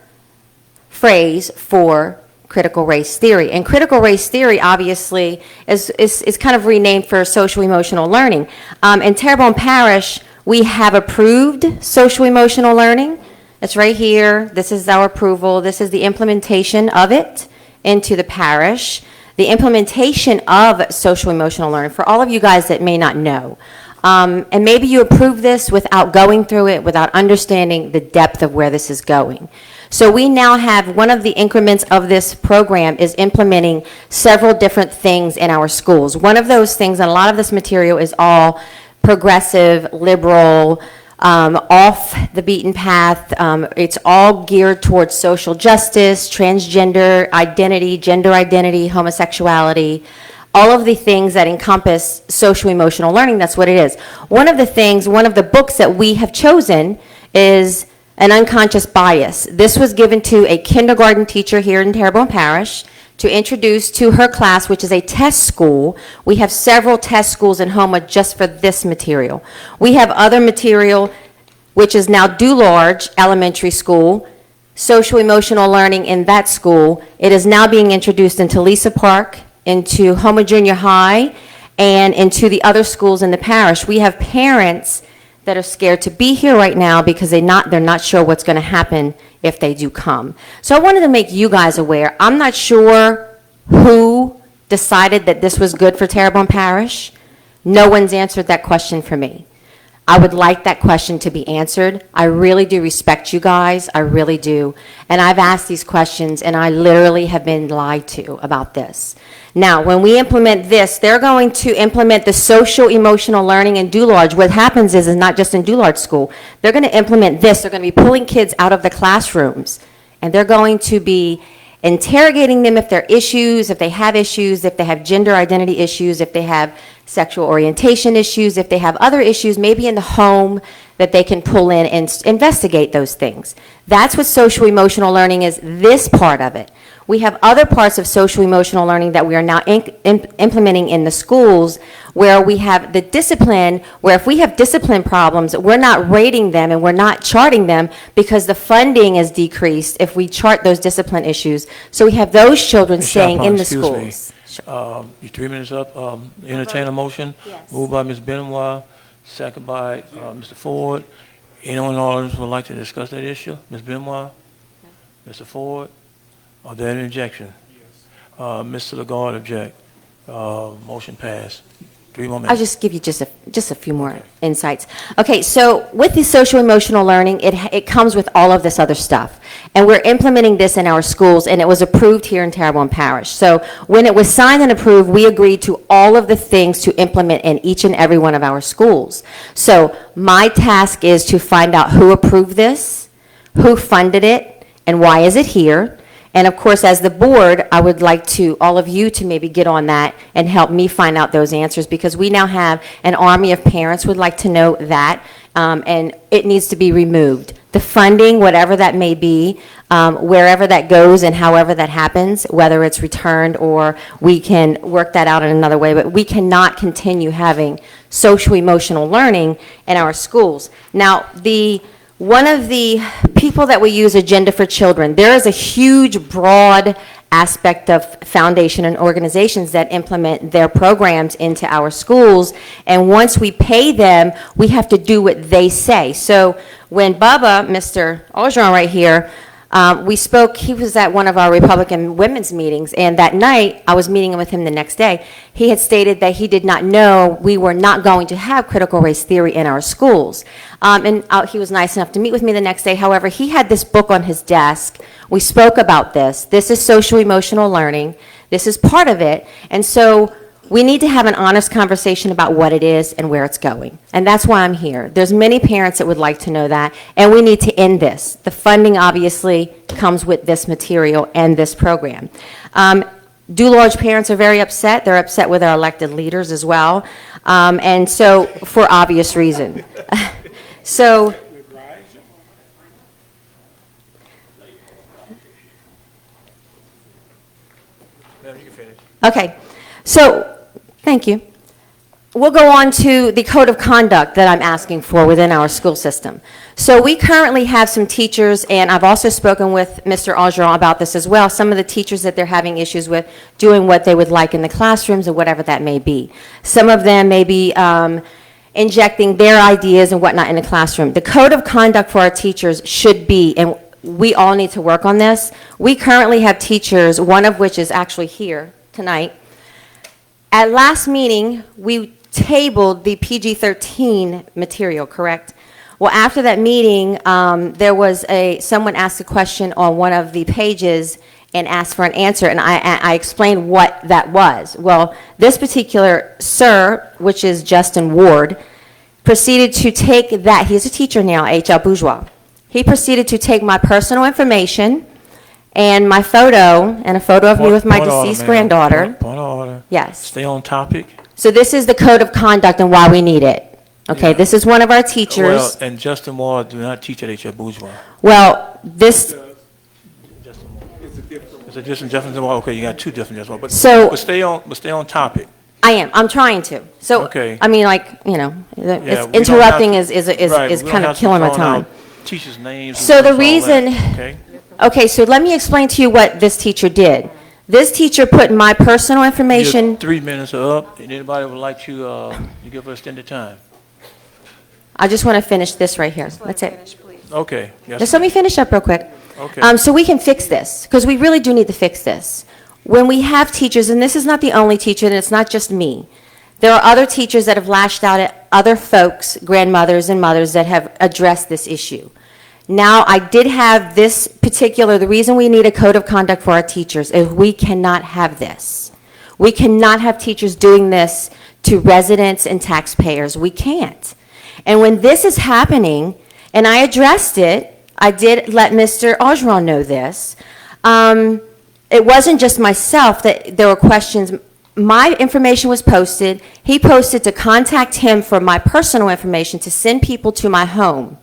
phrase for critical race theory. And critical race theory, obviously, is kind of renamed for social emotional learning. In Terrebonne Parish, we have approved social emotional learning. It's right here. This is our approval. This is the implementation of it into the parish. The implementation of social emotional learning, for all of you guys that may not know. And maybe you approve this without going through it, without understanding the depth of where this is going. So we now have one of the increments of this program is implementing several different things in our schools. One of those things, and a lot of this material is all progressive, liberal, off the beaten path. It's all geared towards social justice, transgender identity, gender identity, homosexuality, all of the things that encompass social emotional learning. That's what it is. One of the books that we have chosen is An Unconscious Bias. This was given to a kindergarten teacher here in Terrebonne Parish to introduce to her class, which is a test school. We have several test schools in Homa just for this material. We have other material, which is now Dularge Elementary School, social emotional learning in that school. It is now being introduced into Lisa Park, into Homa Junior High, and into the other schools in the parish. We have parents that are scared to be here right now because they're not sure what's going to happen if they do come. So I wanted to make you guys aware. I'm not sure who decided that this was good for Terrebonne Parish. No one's answered that question for me. I would like that question to be answered. I really do respect you guys. I really do. And I've asked these questions, and I literally have been lied to about this. Now, when we implement this, they're going to implement the social emotional learning in Dularge. What happens is not just in Dularge School. They're going to implement this. They're going to be pulling kids out of the classrooms, and they're going to be interrogating them if there are issues, if they have gender identity issues, if they have sexual orientation issues, if they have other issues, maybe in the home, that they can pull in and investigate those things. That's what social emotional learning is, this part of it. We have other parts of social emotional learning that we are now implementing in the schools, where we have the discipline, where if we have discipline problems, we're not rating them and we're not charting them because the funding is decreased if we chart those discipline issues. So we have those children staying in the schools. Your 3 minutes up. Entertain a motion. Yes. Moved by Ms. Benoit, second by Mr. Ford. Anyone else would like to discuss that issue? Ms. Benoit? Mr. Ford? Are there any objection? Mr. Lagarde object. Motion passed. 3 more minutes. I'll just give you just a few more insights. Okay, so with the social emotional learning, it comes with all of this other stuff. And we're implementing this in our schools, and it was approved here in Terrebonne Parish. So when it was signed and approved, we agreed to all of the things to implement in each and every one of our schools. So my task is to find out who approved this, who funded it, and why is it here. And of course, as the board, I would like all of you to maybe get on that and help me find out those answers, because we now have an army of parents who would like to know that, and it needs to be removed. The funding, whatever that may be, wherever that goes and however that happens, whether it's returned or we can work that out in another way, but we cannot continue having social emotional learning in our schools. Now, one of the people that we use, Agenda for Children, there is a huge, broad aspect of foundation and organizations that implement their programs into our schools, and once we pay them, we have to do what they say. So when Bubba, Mr. Orgeron right here, we spoke, he was at one of our Republican women's meetings, and that night, I was meeting with him the next day, he had stated that he did not know we were not going to have critical race theory in our schools. He was nice enough to meet with me the next day. However, he had this book on his desk. We spoke about this. This is social emotional learning. This is part of it. And so we need to have an honest conversation about what it is and where it's going. And that's why I'm here. There's many parents that would like to know that, and we need to end this. The funding obviously comes with this material and this program. Dularge parents are very upset. They're upset with our elected leaders as well. And so, for obvious reason. So, okay. So, thank you. We'll go on to the code of conduct that I'm asking for within our school system. So we currently have some teachers, and I've also spoken with Mr. Orgeron about this as well, some of the teachers that they're having issues with doing what they would like in the classrooms or whatever that may be. Some of them may be injecting their ideas and whatnot in the classroom. The code of conduct for our teachers should be, and we all need to work on this. We currently have teachers, one of which is actually here tonight. At last meeting, we tabled the PG-13 material, correct? Well, after that meeting, there was someone asked a question on one of the pages and asked for an answer, and I explained what that was. Well, this particular sir, which is Justin Ward, proceeded to take that, he's a teacher now, H.L. Bourgeois. He proceeded to take my personal information and my photo, and a photo of me with my deceased granddaughter. Point of order. Yes. Stay on topic. So this is the code of conduct and why we need it. Okay, this is one of our teachers. Well, and Justin Ward do not teach at H.L. Bourgeois. Well, this... It's a different Justin Ward. Okay, you got two different Justin Ward. So- But stay on topic. I am. I'm trying to. So, Okay. I mean, like, you know, Yeah, we don't interrupting have to- is right, we don't kind of have to killing my call time. out Teachers' names. So the all that, reason, Okay. okay, so let me explain to you what this teacher did. This teacher put my personal Your information, 3 minutes are up, and anybody would like to give us extended time? I just want to finish this right here. That's it. Okay. Yes, Just let me finish up real quick. Okay. So we can fix this, because we really do need to fix this. When we have teachers, and this is not the only teacher, and it's not just me, there are other teachers that have lashed out at other folks, grandmothers and mothers, that have addressed this issue. Now, I did have this particular, the reason we need a code of conduct for our teachers is we cannot have this. We cannot have teachers doing this to residents and taxpayers. We can't. And when this is happening, and I addressed it, I did let Mr. Orgeron know this. It wasn't just myself that there were questions. My information was posted. He posted to contact him for my personal information to send people to my home.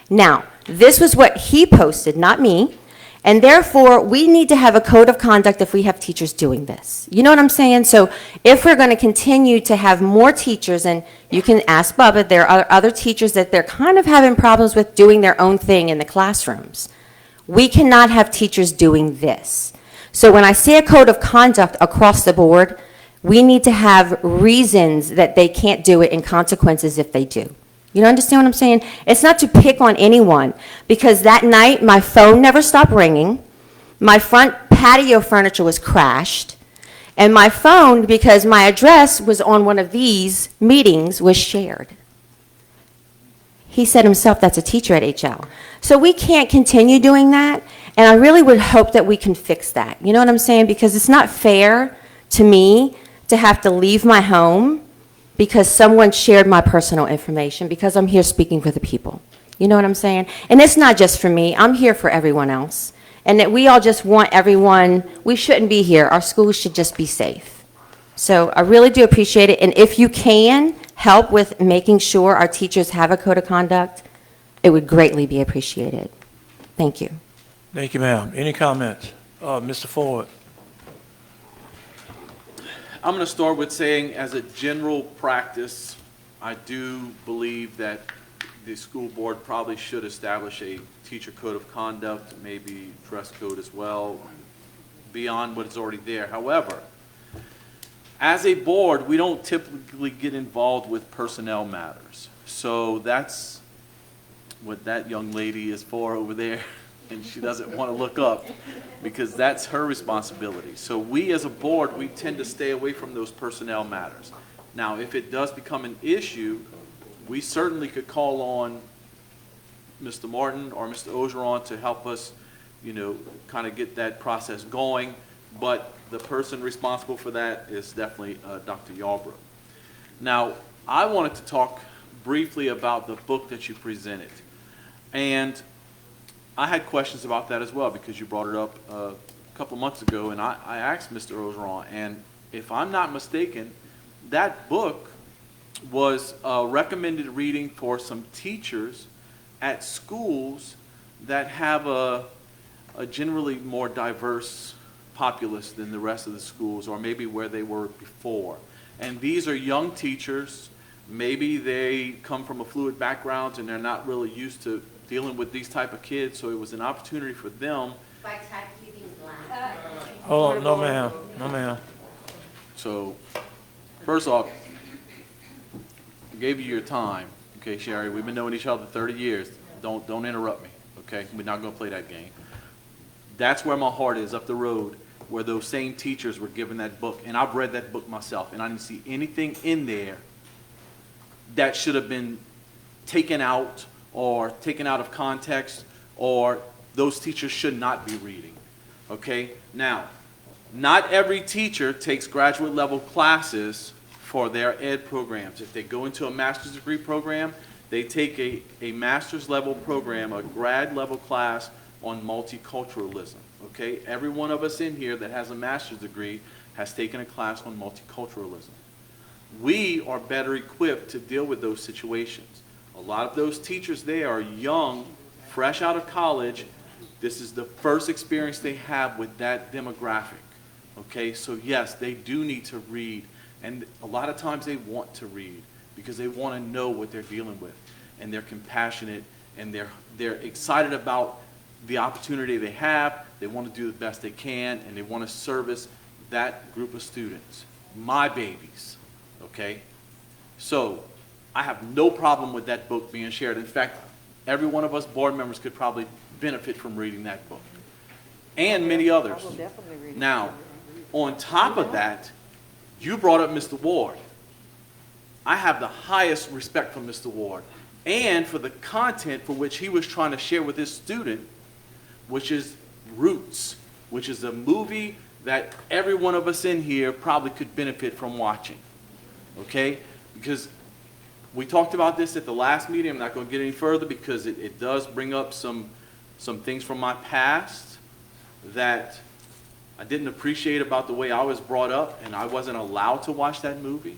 Now, this was what he posted, not me. And therefore, we need to have a code of conduct if we have teachers doing this. You know what I'm saying? So if we're going to continue to have more teachers, and you can ask Bubba, there are other teachers that they're kind of having problems with doing their own thing in the classrooms. We cannot have teachers doing this. So when I say a code of conduct across the board, we need to have reasons that they can't do it and consequences if they do. You understand what I'm saying? It's not to pick on anyone, because that night my phone never stopped ringing, my front patio furniture was crashed, and my phone, because my address was on one of these meetings, was shared. He said himself that's a teacher at HL. So we can't continue doing that, and I really would hope that we can fix that. You know what I'm saying? Because it's not fair to me to have to leave my home because someone shared my personal information, because I'm here speaking for the people. You know what I'm saying? And it's not just for me. I'm here for everyone else. And that we all just want everyone, we shouldn't be here. Our schools should just be safe. So I really do appreciate it. And if you can help with making sure our teachers have a code of conduct, it would greatly be appreciated. Thank you. Thank you, ma'am. Any comments? Mr. Ford? I'm going to start with saying, as a general practice, I do believe that the school board probably should establish a teacher code of conduct, maybe dress code as well, beyond what is already there. However, as a board, we don't typically get involved with personnel matters. So that's what that young lady is for over there, and she doesn't want to look up, because that's her responsibility. So we as a board, we tend to stay away from those personnel matters. Now, if it does become an issue, we certainly could call on Mr. Martin or Mr. Orgeron to help us, kind of get that process going. But the person responsible for that is definitely Dr. Yarbrough. Now, I wanted to talk briefly about the book that you presented. And I had questions about that as well, because you brought it up a couple of months ago, and I asked Mr. Orgeron, and if I'm not mistaken, that book was a recommended reading for some teachers at schools that have a generally more diverse populace than the rest of the schools, or maybe where they were before. And these are young teachers. Maybe they come from a fluid background and they're not really used to dealing with these type of kids, so it was an opportunity for them. Hold on, no ma'am, no ma'am. So, first off, I gave you your time, okay, Sherry? We've been knowing each other 30 years. Don't interrupt me, okay? We're not going to play that game. That's where my heart is, up the road, where those same teachers were given that book. And I've read that book myself, and I didn't see anything in there that should have been taken out or taken out of context, or those teachers should not be reading, okay? Now, not every teacher takes graduate level classes for their ed programs. If they go into a master's degree program, they take a master's level program, a grad level class on multiculturalism, okay? Every one of us in here that has a master's degree has taken a class on multiculturalism. We are better equipped to deal with those situations. A lot of those teachers there are young, fresh out of college. This is the first experience they have with that demographic, okay? So yes, they do need to read, and a lot of times they want to read because they want to know what they're dealing with, and they're compassionate, and they're excited about the opportunity they have. They want to do the best they can, and they want to service that group of students, my babies, okay? So I have no problem with that book being shared. In fact, every one of us board members could probably benefit from reading that book, and many others. Now, on top of that, you brought up Mr. Ward. I have the highest respect for Mr. Ward and for the content for which he was trying to share with his student, which is Roots, which is a movie that every one of us in here probably could benefit from watching, okay? Because we talked about this at the last meeting. I'm not going to get any further because it does bring up some things from my past that I didn't appreciate about the way I was brought up, and I wasn't allowed to watch that movie.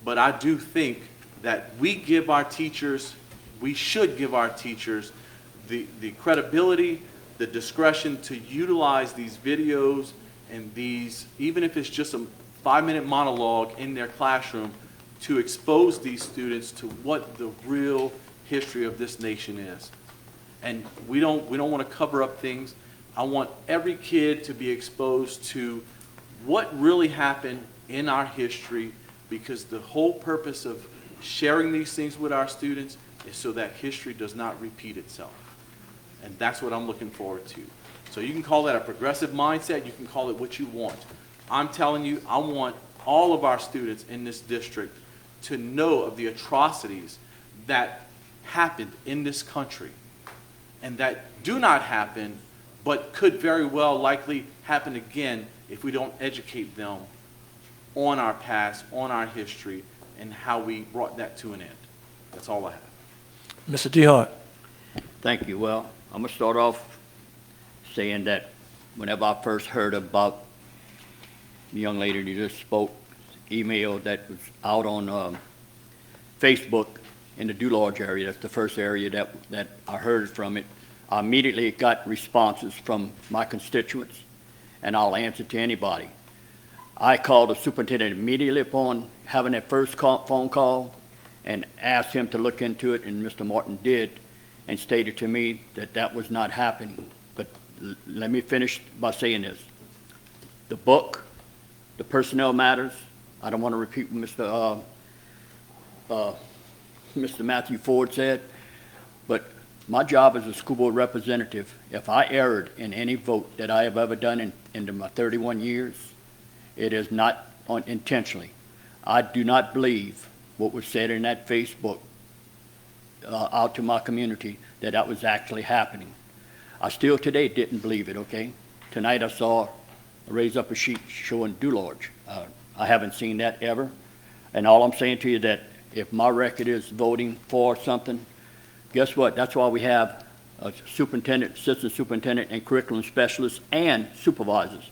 But I do think that we should give our teachers the credibility, the discretion to utilize these videos and these, even if it's just a 5-minute monologue in their classroom, to expose these students to what the real history of this nation is. And we don't want to cover up things. I want every kid to be exposed to what really happened in our history, because the whole purpose of sharing these things with our students is so that history does not repeat itself. And that's what I'm looking forward to. So you can call that a progressive mindset, you can call it what you want. I'm telling you, I want all of our students in this district to know of the atrocities that happened in this country and that do not happen, but could very well likely happen again if we don't educate them on our past, on our history, and how we brought that to an end. That's all I have. Mr. DeHart. Thank you. Well, I'm going to start off saying that whenever I first heard about the young lady who just spoke, email that was out on Facebook in the Dularge area, that's the first area that I heard from it, I immediately got responses from my constituents, and I'll answer to anybody. I called the superintendent immediately upon having that first phone call and asked him to look into it, and Mr. Martin did, and stated to me that that was not happening. But let me finish by saying this. The book, the personnel matters, I don't want to repeat what Mr. Matthew Ford said, but my job as a school board representative, if I erred in any vote that I have ever done in my 31 years, it is not intentionally. I do not believe what was said in that Facebook out to my community that was actually happening. I still today didn't believe it, okay? Tonight I saw raise up a sheet showing Dularge. I haven't seen that ever. And all I'm saying to you that if my record is voting for something, guess what? That's why we have a superintendent, assistant superintendent, and curriculum specialists and supervisors.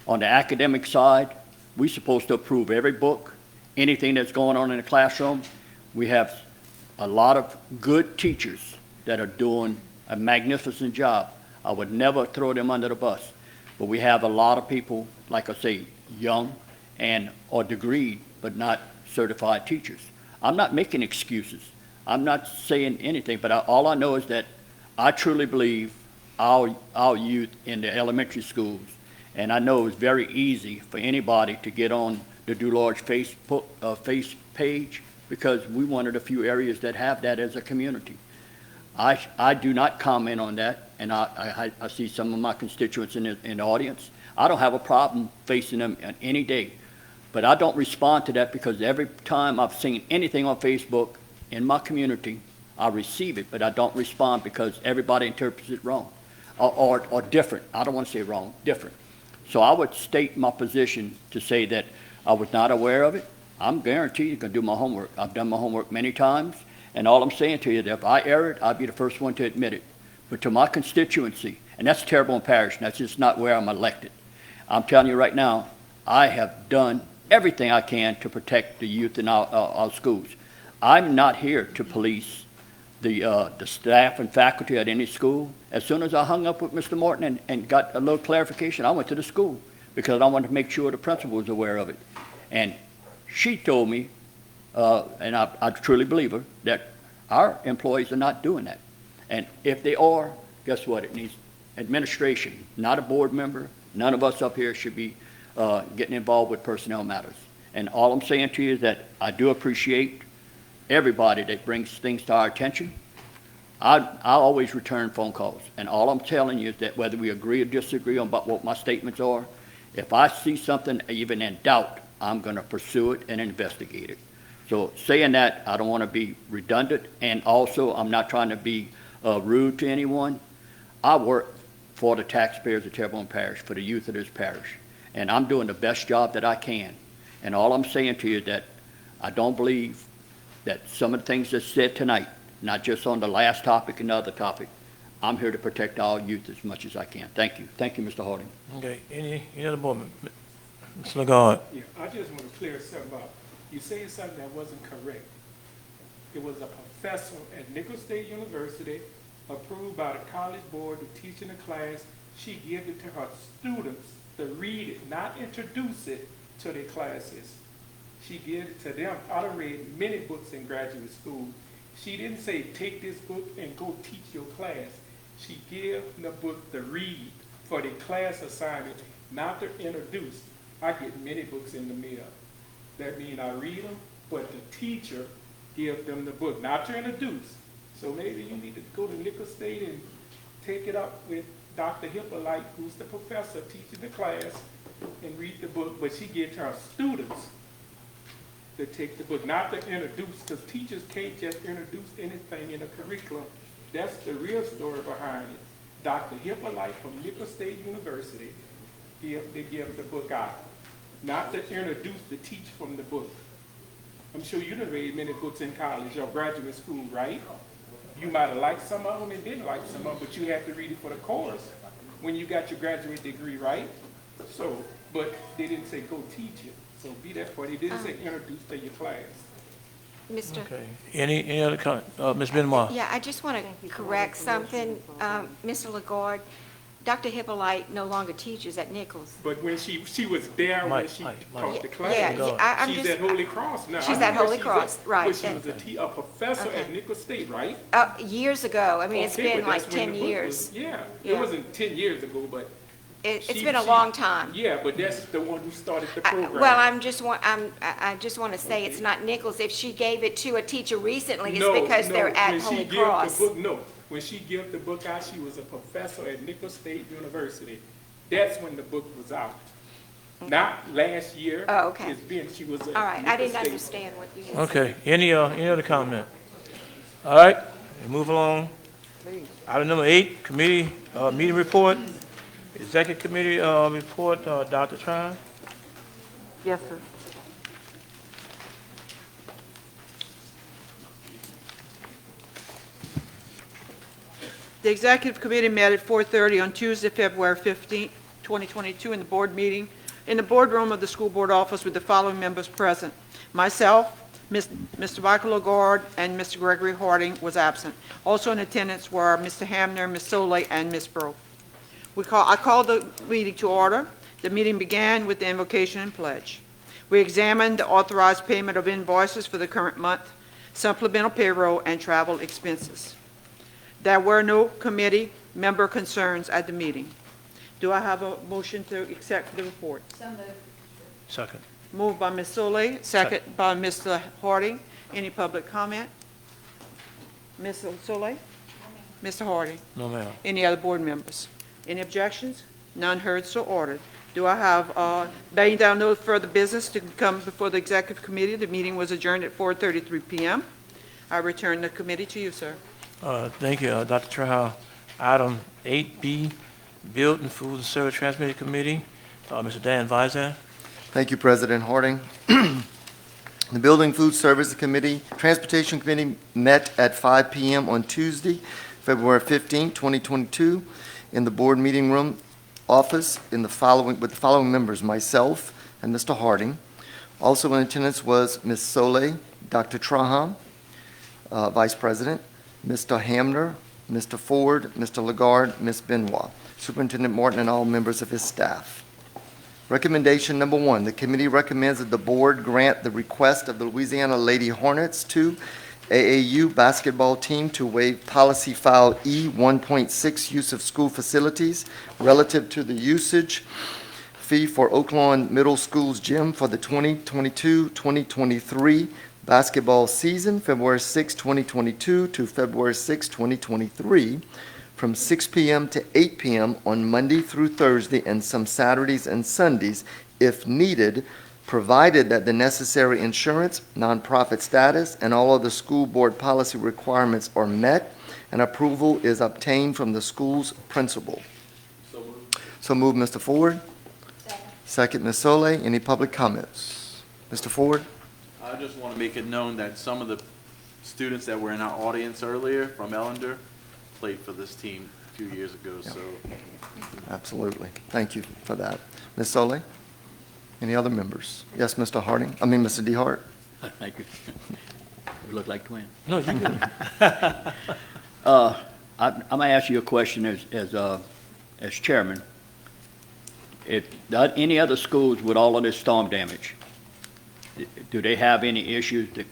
On the academic side, we're supposed to approve every book, anything that's going on in the classroom. We have a lot of good teachers that are doing a magnificent job. I would never throw them under the bus. But we have a lot of people, like I say, young and or degreed, but not certified teachers. I'm not making excuses. I'm not saying anything, but all I know is that I truly believe our youth in the elementary schools, and I know it's very easy for anybody to get on the Dularge Facebook face page, because we're one of the few areas that have that as a community. I do not comment on that, and I see some of my constituents in the audience. I don't have a problem facing them any day, but I don't respond to that, because every time I've seen anything on Facebook in my community, I receive it, but I don't respond because everybody interprets it wrong or different. I don't want to say wrong, different. So I would state my position to say that I was not aware of it. I'm guaranteed you can do my homework. I've done my homework many times, and all I'm saying to you is that if I err it, I'll be the first one to admit it. But to my constituency, and that's Terrebonne Parish, and that's just not where I'm elected. I'm telling you right now, I have done everything I can to protect the youth in our schools. I'm not here to police the staff and faculty at any school. As soon as I hung up with Mr. Morton and got a little clarification, I went to the school because I wanted to make sure the principal was aware of it. And she told me, and I truly believe her, that our employees are not doing that. And if they are, guess what? It needs administration, not a board member. None of us up here should be getting involved with personnel matters. And all I'm saying to you is that I do appreciate everybody that brings things to our attention. I always return phone calls, and all I'm telling you is that whether we agree or disagree on what my statements are, if I see something even in doubt, I'm going to pursue it and investigate it. So saying that, I don't want to be redundant, and also I'm not trying to be rude to anyone. I work for the taxpayers of Terrebonne Parish, for the youth of this parish, and I'm doing the best job that I can. And all I'm saying to you is that I don't believe that some of the things that's said tonight, not just on the last topic and the other topic, I'm here to protect all youth as much as I can. Thank you. Thank you, Mr. Harding. Okay, any other board member? Mr. Lagarde. Yeah, I just want to clear something up. You said something that wasn't correct. It was a professor at Nicholls State University, approved by the college board to teach in a class. She gave it to her students to read it, not introduce it to their classes. She gave it to them. I done read many books in graduate school. She didn't say, take this book and go teach your class. She gave the book to read for the class assignment, not to introduce. I get many books in the mail. That means I read them, but the teacher gives them the book, not to introduce. So maybe you need to go to Nicholls State and take it up with Dr. Hippolyte, who's the professor teaching the class, and read the book. But she gives her students to take the book, not to introduce, because teachers can't just introduce anything in a curriculum. That's the real story behind it. Dr. Hippolyte from Nicholls State University, they give the book out, not to introduce, to teach from the book. I'm sure you done read many books in college or graduate school, right? You might have liked some of them and didn't like some of them, but you had to read it for the course when you got your graduate degree, right? So, but they didn't say go teach it. So be that for. They didn't say introduce to your class. Mr. Okay, any other comment? Ms. Benoit? Yeah, I just want to correct something. Mr. Lagarde, Dr. Hippolyte no longer teaches at Nicholls. But when she was there when she taught the class, I'm she's just, at Holy Cross now. She's at Holy Cross, right. But she was a professor at Nicholls State, right? Years ago. I mean, it's Okay, been but like that's when 10 the book years. was- Yeah, Yeah. it wasn't 10 years ago, but. It's been a long time. Yeah, but that's the one who started the program. Well, I just want to say it's not Nicholls. If she gave it to a teacher recently, it's because they're at Holy Cross. When she gave the book out, she was a professor at Nicholls State University. That's when the book was out. Not last year. Oh, okay. She was at All right, I Nicholls didn't State. understand what you said. Okay, any other comment? All right, we move along. Item number 8, committee meeting report. Executive committee report, Dr. Tran. Yes, sir. The executive committee met at 4:30 on Tuesday, February 15, 2022, in the boardroom of the school board office with the following members present. Myself, Mr. Michael Lagarde, and Mr. Gregory Harding was absent. Also in attendance were Mr. Hamner, Ms. Soley, and Ms. Brough. I called the meeting to order. The meeting began with the invocation and pledge. We examined the authorized payment of invoices for the current month, supplemental payroll, and travel expenses. There were no committee member concerns at the meeting. Do I have a motion to accept the report? So moved. Second. Moved by Ms. Soley, second by Mr. Harding. Any public comment? Ms. Soley? Mr. Harding? No, ma'am. Any other board members? Any objections? None heard, so ordered. Do I have, being down no further business to come before the executive committee? The meeting was adjourned at 4:33 p.m. I return the committee to you, sir. Thank you, Dr. Trahal. Item 8B, Building, Food, and Service Transmitter Committee, Mr. Dan Vizan. Thank you, President Harding. The Building Food Service Committee, Transportation Committee met at 5 p.m. on Tuesday, February 15, 2022, in the board meeting room office with the following members, myself and Mr. Harding. Also in attendance was Ms. Soley, Dr. Traham, Vice President, Mr. Hamner, Mr. Ford, Mr. Lagarde, Ms. Benoit, Superintendent Martin, and all members of his staff. Recommendation number 1, the committee recommends that the board grant the request of the Louisiana Lady Hornets to AAU basketball team to waive policy file E 1.6 use of school facilities relative to the usage fee for Oak Lawn Middle School's gym for the 2022-2023 basketball season, February 6, 2022 to February 6, 2023, from 6 p.m. to 8 p.m. on Monday through Thursday and some Saturdays and Sundays, if needed, provided that the necessary insurance, nonprofit status, and all other school board policy requirements are met, and approval is obtained from the school's principal. So moved, Mr. Ford. Second, Ms. Solé. Any public comments? Mr. Ford? I just want to make it known that some of the students that were in our audience earlier from Ellender played for this team a few years ago, so. Absolutely. Thank you for that. Ms. Solé? Any other members? Yes, Mr. Harding? I mean, Mr. DeHart? Thank you. We look like twins. No, you good. I'm going to ask you a question as chairman. If any other schools with all of this storm damage, do they have any issues that,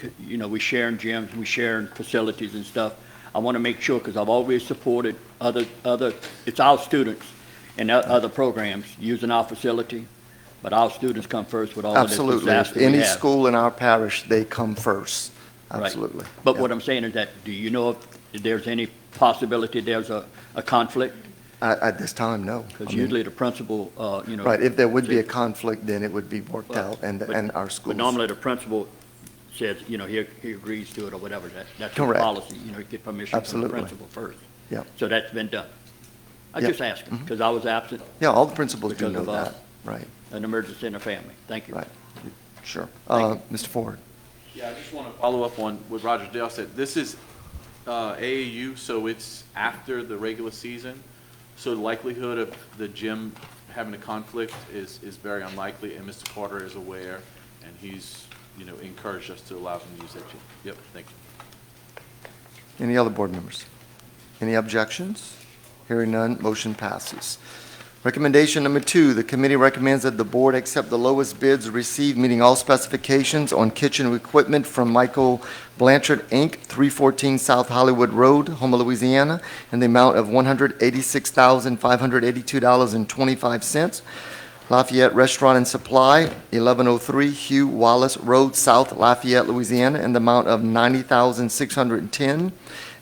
we sharing gyms, we sharing facilities and stuff? I want to make sure, because I've always supported it's our students and other programs using our facility, but our students come first with all of this Absolutely. disaster we Any have. school in our parish, they come first. Right. Absolutely. But Yeah. what I'm saying is that, do you know if there's any possibility there's a conflict? At this time, no. Because usually the principal, Right, if there would be a conflict, then it would be worked out, and our schools. But normally the principal says, he agrees to it or whatever. That's the Correct. policy, get permission from the Absolutely. principal first. Yeah. So that's been done. I Yeah. just asking, because I was absent. Yeah, all the principals do because know of, that, right, An emergency in the family. Thank you. right. Sure. Thank Mr. Ford? Yeah, I just want to follow up on what Roger Dale said. This is AAU, so it's after the regular season. So the likelihood of the gym having a conflict is very unlikely, and Mr. Carter is aware, and he's, encouraged us to allow them to use that gym. Yep, thank you. Any other board members? Any objections? Hearing none, motion passes. Recommendation number 2, the committee recommends that the board accept the lowest bids received meeting all specifications on kitchen equipment from Michael Blanchard, Inc., 314 South Hollywood Road, Houma, Louisiana, in the amount of $186,582.25. Lafayette Restaurant and Supply, 1103 Hugh Wallace Road, South Lafayette, Louisiana, in the amount of $90,610.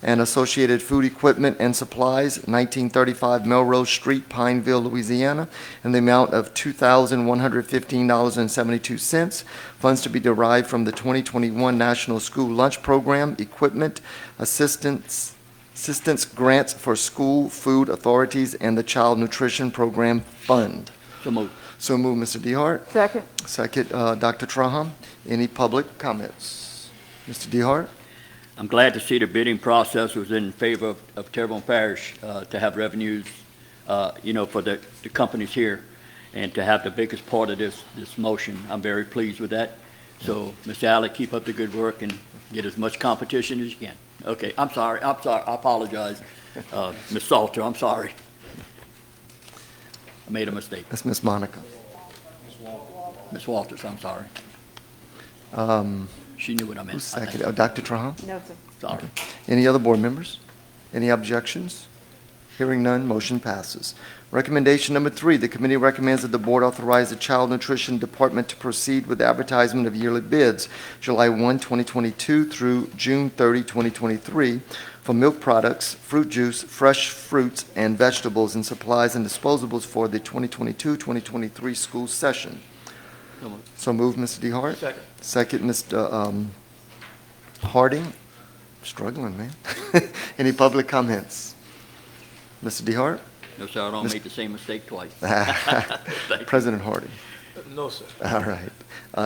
And Associated Food Equipment and Supplies, 1935 Melrose Street, Pineville, Louisiana, in the amount of $2,115.72. Funds to be derived from the 2021 National School Lunch Program, Equipment Assistance Grants for School Food Authorities, and the Child Nutrition Program Fund. So moved. So moved, Mr. DeHart. Second. Second, Dr. Traham. Any public comments? Mr. DeHart? I'm glad to see the bidding process was in favor of Terrebonne Parish to have revenues, for the companies here, and to have the biggest part of this motion. I'm very pleased with that. So, Mr. Alley, keep up the good work and get as much competition as you can. Okay, I'm sorry, I apologize. Ms. Salter, I'm sorry. I made a mistake. That's Ms. Monica. Ms. Walters, I'm sorry. She knew what I meant. Who's second? Dr. Traham? No, sir. Sorry. Any other board members? Any objections? Hearing none, motion passes. Recommendation number 3, the committee recommends that the board authorize the Child Nutrition Department to proceed with advertisement of yearly bids, July 1, 2022 through June 30, 2023, for milk products, fruit juice, fresh fruits and vegetables, and supplies and disposables for the 2022-2023 school session. So moved, Mr. DeHart. Second. Second, Mr. Harding. Struggling, man. Any public comments? Mr. DeHart? No, sir, I don't make the same mistake twice. Thank you. President Harding. No, sir. All right.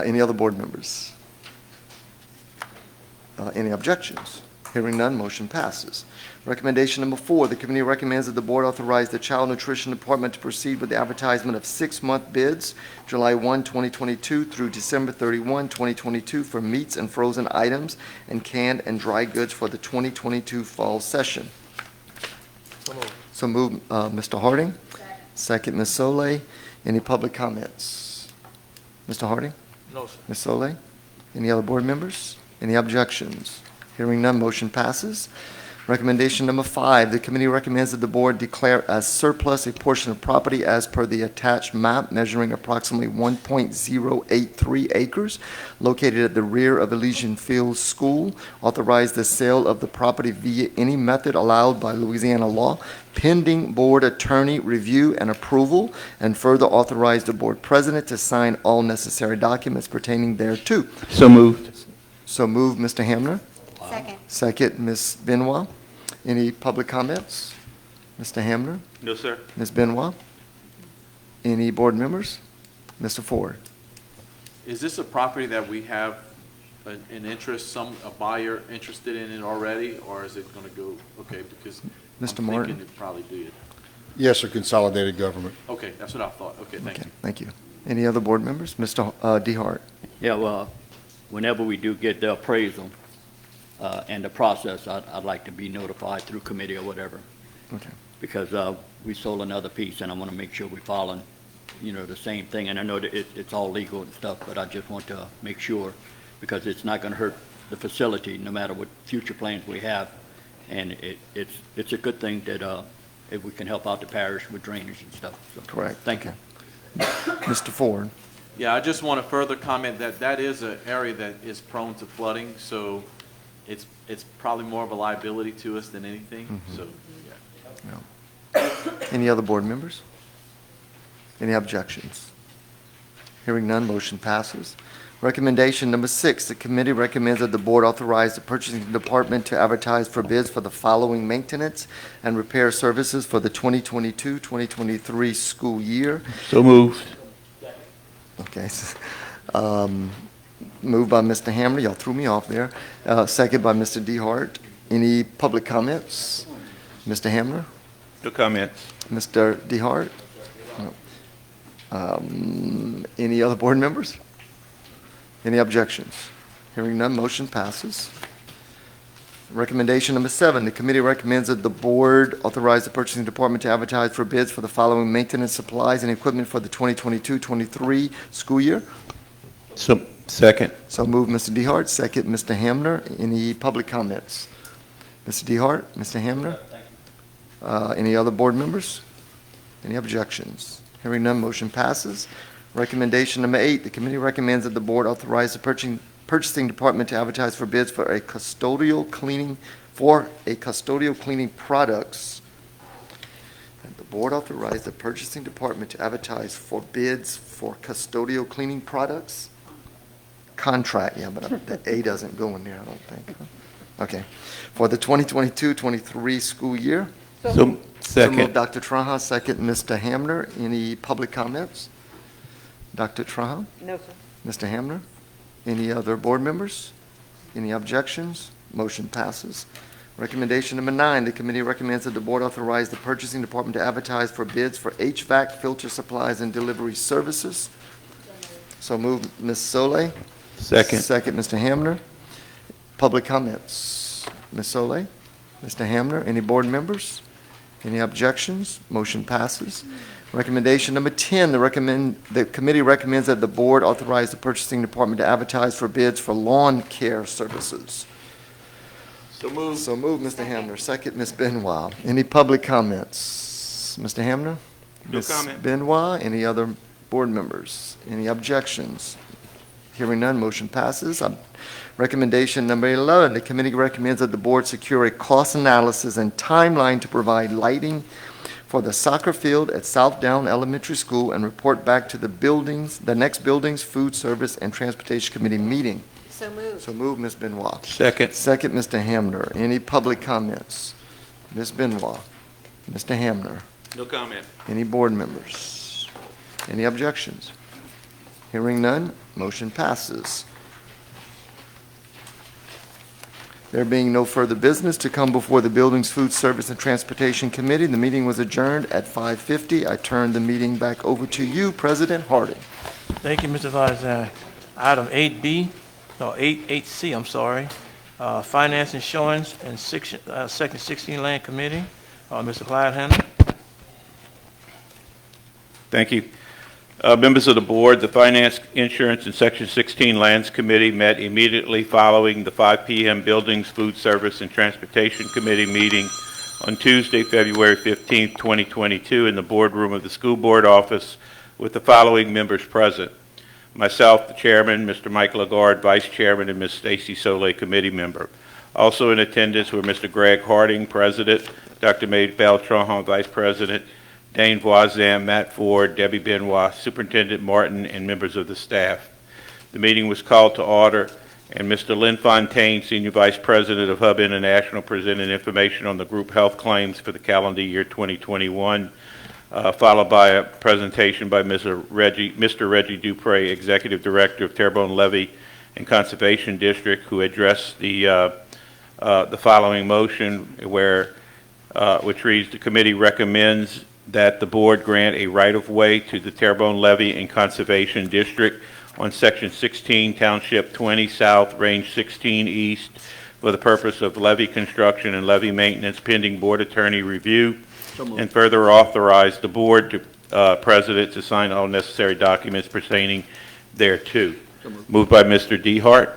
Any other board members? Any objections? Hearing none, motion passes. Recommendation number 4, the committee recommends that the board authorize the Child Nutrition Department to proceed with the advertisement of 6-month bids, July 1, 2022 through December 31, 2022 for meats and frozen items and canned and dry goods for the 2022 fall session. So move, Mr. Harding. Second, Ms. Solé. Any public comments? Mr. Harding? No, sir. Ms. Solé? Any other board members? Any objections? Hearing none, motion passes. Recommendation number 5, the committee recommends that the board declare as surplus a portion of property as per the attached map measuring approximately 1.083 acres located at the rear of Elysian Fields School. Authorize the sale of the property via any method allowed by Louisiana law, pending board attorney review and approval, and further authorize the board president to sign all necessary documents pertaining thereto. So moved. So moved, Mr. Hamner. Second. Second, Ms. Benoit. Any public comments? Mr. Hamner? No, sir. Ms. Benoit? Any board members? Mr. Ford? Is this a property that we have an interest, a buyer interested in it already, or is it going to go, okay, because Mr. I'm Martin? thinking it probably did. Yes, sir, consolidated government. Okay, that's what I thought. Okay, thank you. Thank you. Any other board members? Mr. DeHart? Yeah, well, whenever we do get the appraisal and the process, I'd like to be notified through committee or whatever. Okay. Because we sold another piece, and I want to make sure we're following, the same thing. And I know that it's all legal and stuff, but I just want to make sure, because it's not going to hurt the facility, no matter what future plans we have. And it's a good thing that if we can help out the parish with drainage and stuff. So, Correct. thank you. Mr. Ford? Yeah, I just want to further comment that that is an area that is prone to flooding, so it's probably more of a liability to us than anything, so, yeah. Any other board members? Any objections? Hearing none, motion passes. Recommendation number 6, the committee recommends that the board authorize the purchasing department to advertise for bids for the following maintenance and repair services for the 2022-2023 school year. So moved. Okay. Moved by Mr. Hamner. Y'all threw me off there. Second by Mr. DeHart. Any public comments? Mr. Hamner? No comments. Mr. DeHart? No. Any other board members? Any objections? Hearing none, motion passes. Recommendation number 7, the committee recommends that the board authorize the purchasing department to advertise for bids for the following maintenance supplies and equipment for the 2022-23 school year. So, second. So move, Mr. DeHart. Second, Mr. Hamner. Any public comments? Mr. DeHart, Mr. Hamner? Any other board members? Any objections? Hearing none, motion passes. Recommendation number 8, the committee recommends that the board authorize the purchasing department to advertise for bids for custodial cleaning products. And the board authorize the purchasing department to advertise for bids for custodial cleaning products. Contract, yeah, but the A doesn't go in there, I don't think. Okay. For the 2022-23 school year. So, second. So moved, Dr. Trahan, second, Mr. Hamner. Any public comments? Dr. Trahan? No, sir. Mr. Hamner? Any other board members? Any objections? Motion passes. Recommendation number 9, the committee recommends that the board authorize the purchasing department to advertise for bids for HVAC filter supplies and delivery services. So moved, Ms. Solé. Second. Second, Mr. Hamner. Public comments. Ms. Solé? Mr. Hamner? Any board members? Any objections? Motion passes. Recommendation number 10, the committee recommends that the board authorize the purchasing department to advertise for bids for lawn care services. So moved. So moved, Mr. Hamner. Second, Ms. Benoit. Any public comments? Mr. Hamner? No Ms. comment. Benoit, any other board members? Any objections? Hearing none, motion passes. Recommendation number 11, the committee recommends that the board secure a cost analysis and timeline to provide lighting for the soccer field at South Down Elementary School and report back to the next buildings, food service, and transportation committee meeting. So moved. So move, Ms. Benoit. Second. Second, Mr. Hamner. Any public comments? Ms. Benoit. Mr. Hamner. No comment. Any board members? Any objections? Hearing none, motion passes. There being no further business to come before the Buildings, Food Service, and Transportation Committee, the meeting was adjourned at 5:50. I turn the meeting back over to you, President Harding. Thank you, Mr. Vice. Item 8C, I'm sorry. Finance, Insurance, and Second 16 Land Committee. Mr. Clyde Hanna. Thank you. Members of the board, the Finance, Insurance, and Section 16 Lands Committee met immediately following the 5 p.m. Buildings, Food Service, and Transportation Committee meeting on Tuesday, February 15, 2022, in the boardroom of the school board office with the following members present. Myself, the chairman, Mr. Mike Lagarde, vice chairman, and Ms. Stacy Soleil, committee member. Also in attendance were Mr. Greg Harding, president, Dr. Maybelle Trahan, vice president, Dane Voisin, Matt Ford, Debbie Benoit, Superintendent Martin, and members of the staff. The meeting was called to order, and Mr. Lynn Fontaine, Senior Vice President of Hub International, presented information on the group health claims for the calendar year 2021, followed by a presentation by Mr. Reggie Dupre, Executive Director of Terrebonne Levee and Conservation District, who addressed the following motion, which reads, the committee recommends that the board grant a right-of-way to the Terrebonne Levee and Conservation District on Section 16, Township 20 South, Range 16 East, for the purpose of levee construction and levee maintenance pending board attorney review, and further authorize the board president to sign all necessary documents pertaining thereto. Moved by Mr. Dehart.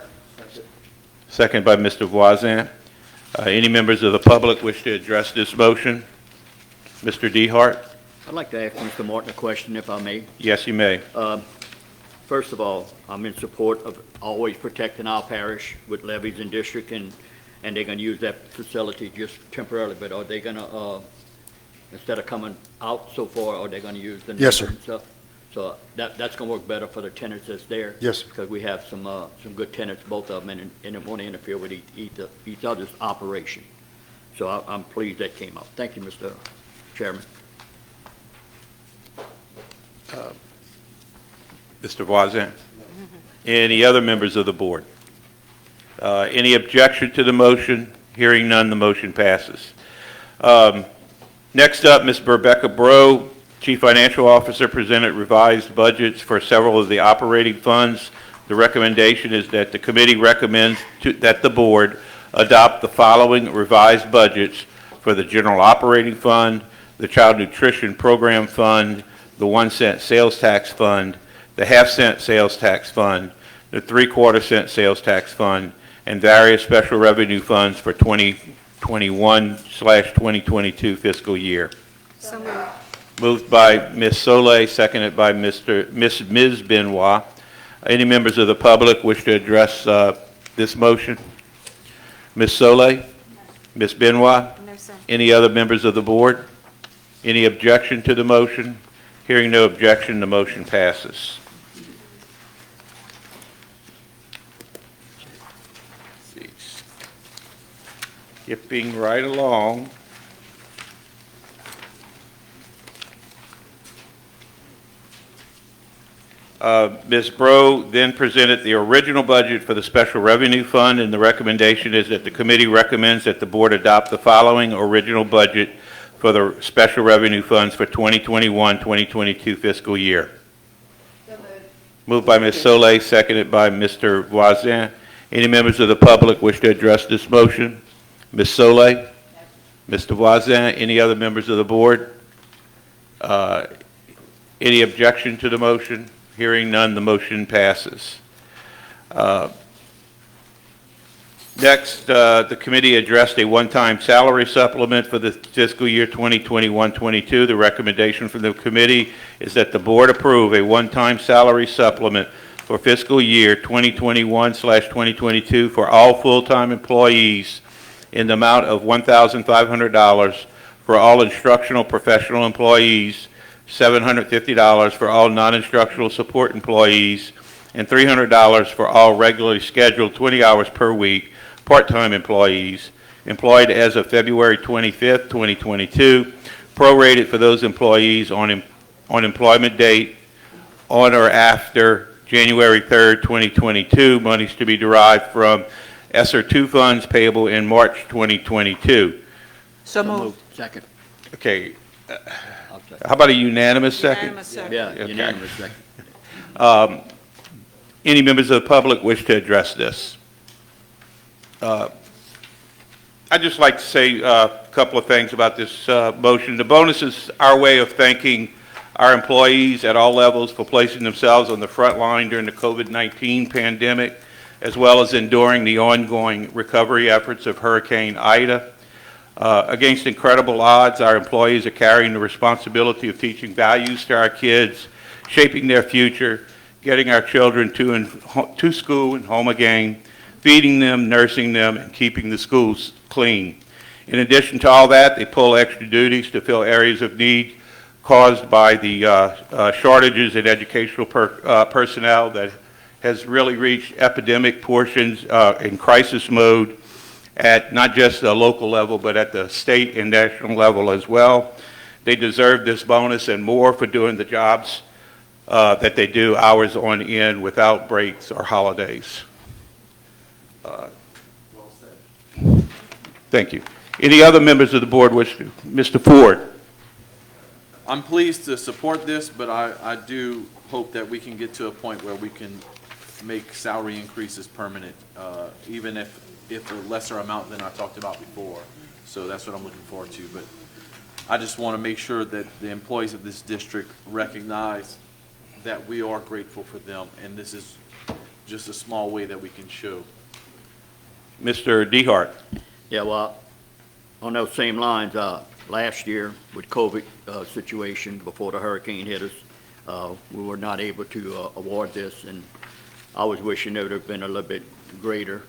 Second by Mr. Voisin. Any members of the public wish to address this motion? Mr. Dehart? I'd like to ask Mr. Martin a question, if I may. Yes, you may. First of all, I'm in support of always protecting our parish with levees and district, and they're going to use that facility just temporarily, but are they going to, instead of coming out so far, are they going to use the Yes, sir. and stuff? So that's going to work better for the tenants that's there? Yes. Because we have some good tenants, both of them, and it won't interfere with each other's operation. So I'm pleased that came out. Thank you, Mr. Chairman. Mr. Voisin? Any other members of the board? Any objection to the motion? Hearing none, the motion passes. Next up, Ms. Rebecca Bro, Chief Financial Officer, presented revised budgets for several of the operating funds. The recommendation is that the committee recommends that the board adopt the following revised budgets for the General Operating Fund, the Child Nutrition Program Fund, the 1-cent sales tax fund, the half-cent sales tax fund, the 3/4-cent sales tax fund, and various special revenue funds for 2021/2022 fiscal year. So moved. Moved by Ms. Soleil, seconded by Ms. Benoit. Any members of the public wish to address this motion? Ms. Soleil? Ms. Benoit? No, sir. Any other members of the board? Any objection to the motion? Hearing no objection, the motion passes. Skipping right along. Ms. Bro then presented the original budget for the Special Revenue Fund, and the recommendation is that the committee recommends that the board adopt the following original budget for the Special Revenue Funds for 2021-2022 fiscal year. Moved by Ms. Soleil, seconded by Mr. Voisin. Any members of the public wish to address this motion? Ms. Soleil? Mr. Voisin? Any other members of the board? Any objection to the motion? Hearing none, the motion passes. Next, the committee addressed a one-time salary supplement for the fiscal year 2021-22. The recommendation from the committee is that the board approve a one-time salary supplement for fiscal year 2021/2022 for all full-time employees in the amount of $1,500 for all instructional professional employees, $750 for all non-instructional support employees, and $300 for all regularly scheduled 20 hours per week part-time employees employed as of February 25th, 2022, prorated for those employees on employment date on or after January 3rd, 2022, monies to be derived from ESSER 2 funds payable in March 2022. So moved. Second. Okay. How about a unanimous second? Unanimous second. Yeah, Okay. unanimous second. Any members of the public wish to address this? I'd just like to say a couple of things about this motion. The bonus is our way of thanking our employees at all levels for placing themselves on the front line during the COVID-19 pandemic, as well as enduring the ongoing recovery efforts of Hurricane Ida. Against incredible odds, our employees are carrying the responsibility of teaching values to our kids, shaping their future, getting our children to school and home again, feeding them, nursing them, and keeping the schools clean. In addition to all that, they pull extra duties to fill areas of need caused by the shortages in educational personnel that has really reached epidemic portions in crisis mode at not just the local level, but at the state and national level as well. They deserve this bonus and more for doing the jobs that they do hours on end without breaks or holidays. Thank you. Any other members of the board wish to? Mr. Ford. I'm pleased to support this, but I do hope that we can get to a point where we can make salary increases permanent, even if a lesser amount than I talked about before. So that's what I'm looking forward to. But I just want to make sure that the employees of this district recognize that we are grateful for them, and this is just a small way that we can show. Mr. DeHart. Yeah, well, on those same lines, last year with COVID situation before the hurricane hit us, we were not able to award this, and I was wishing it would have been a little bit greater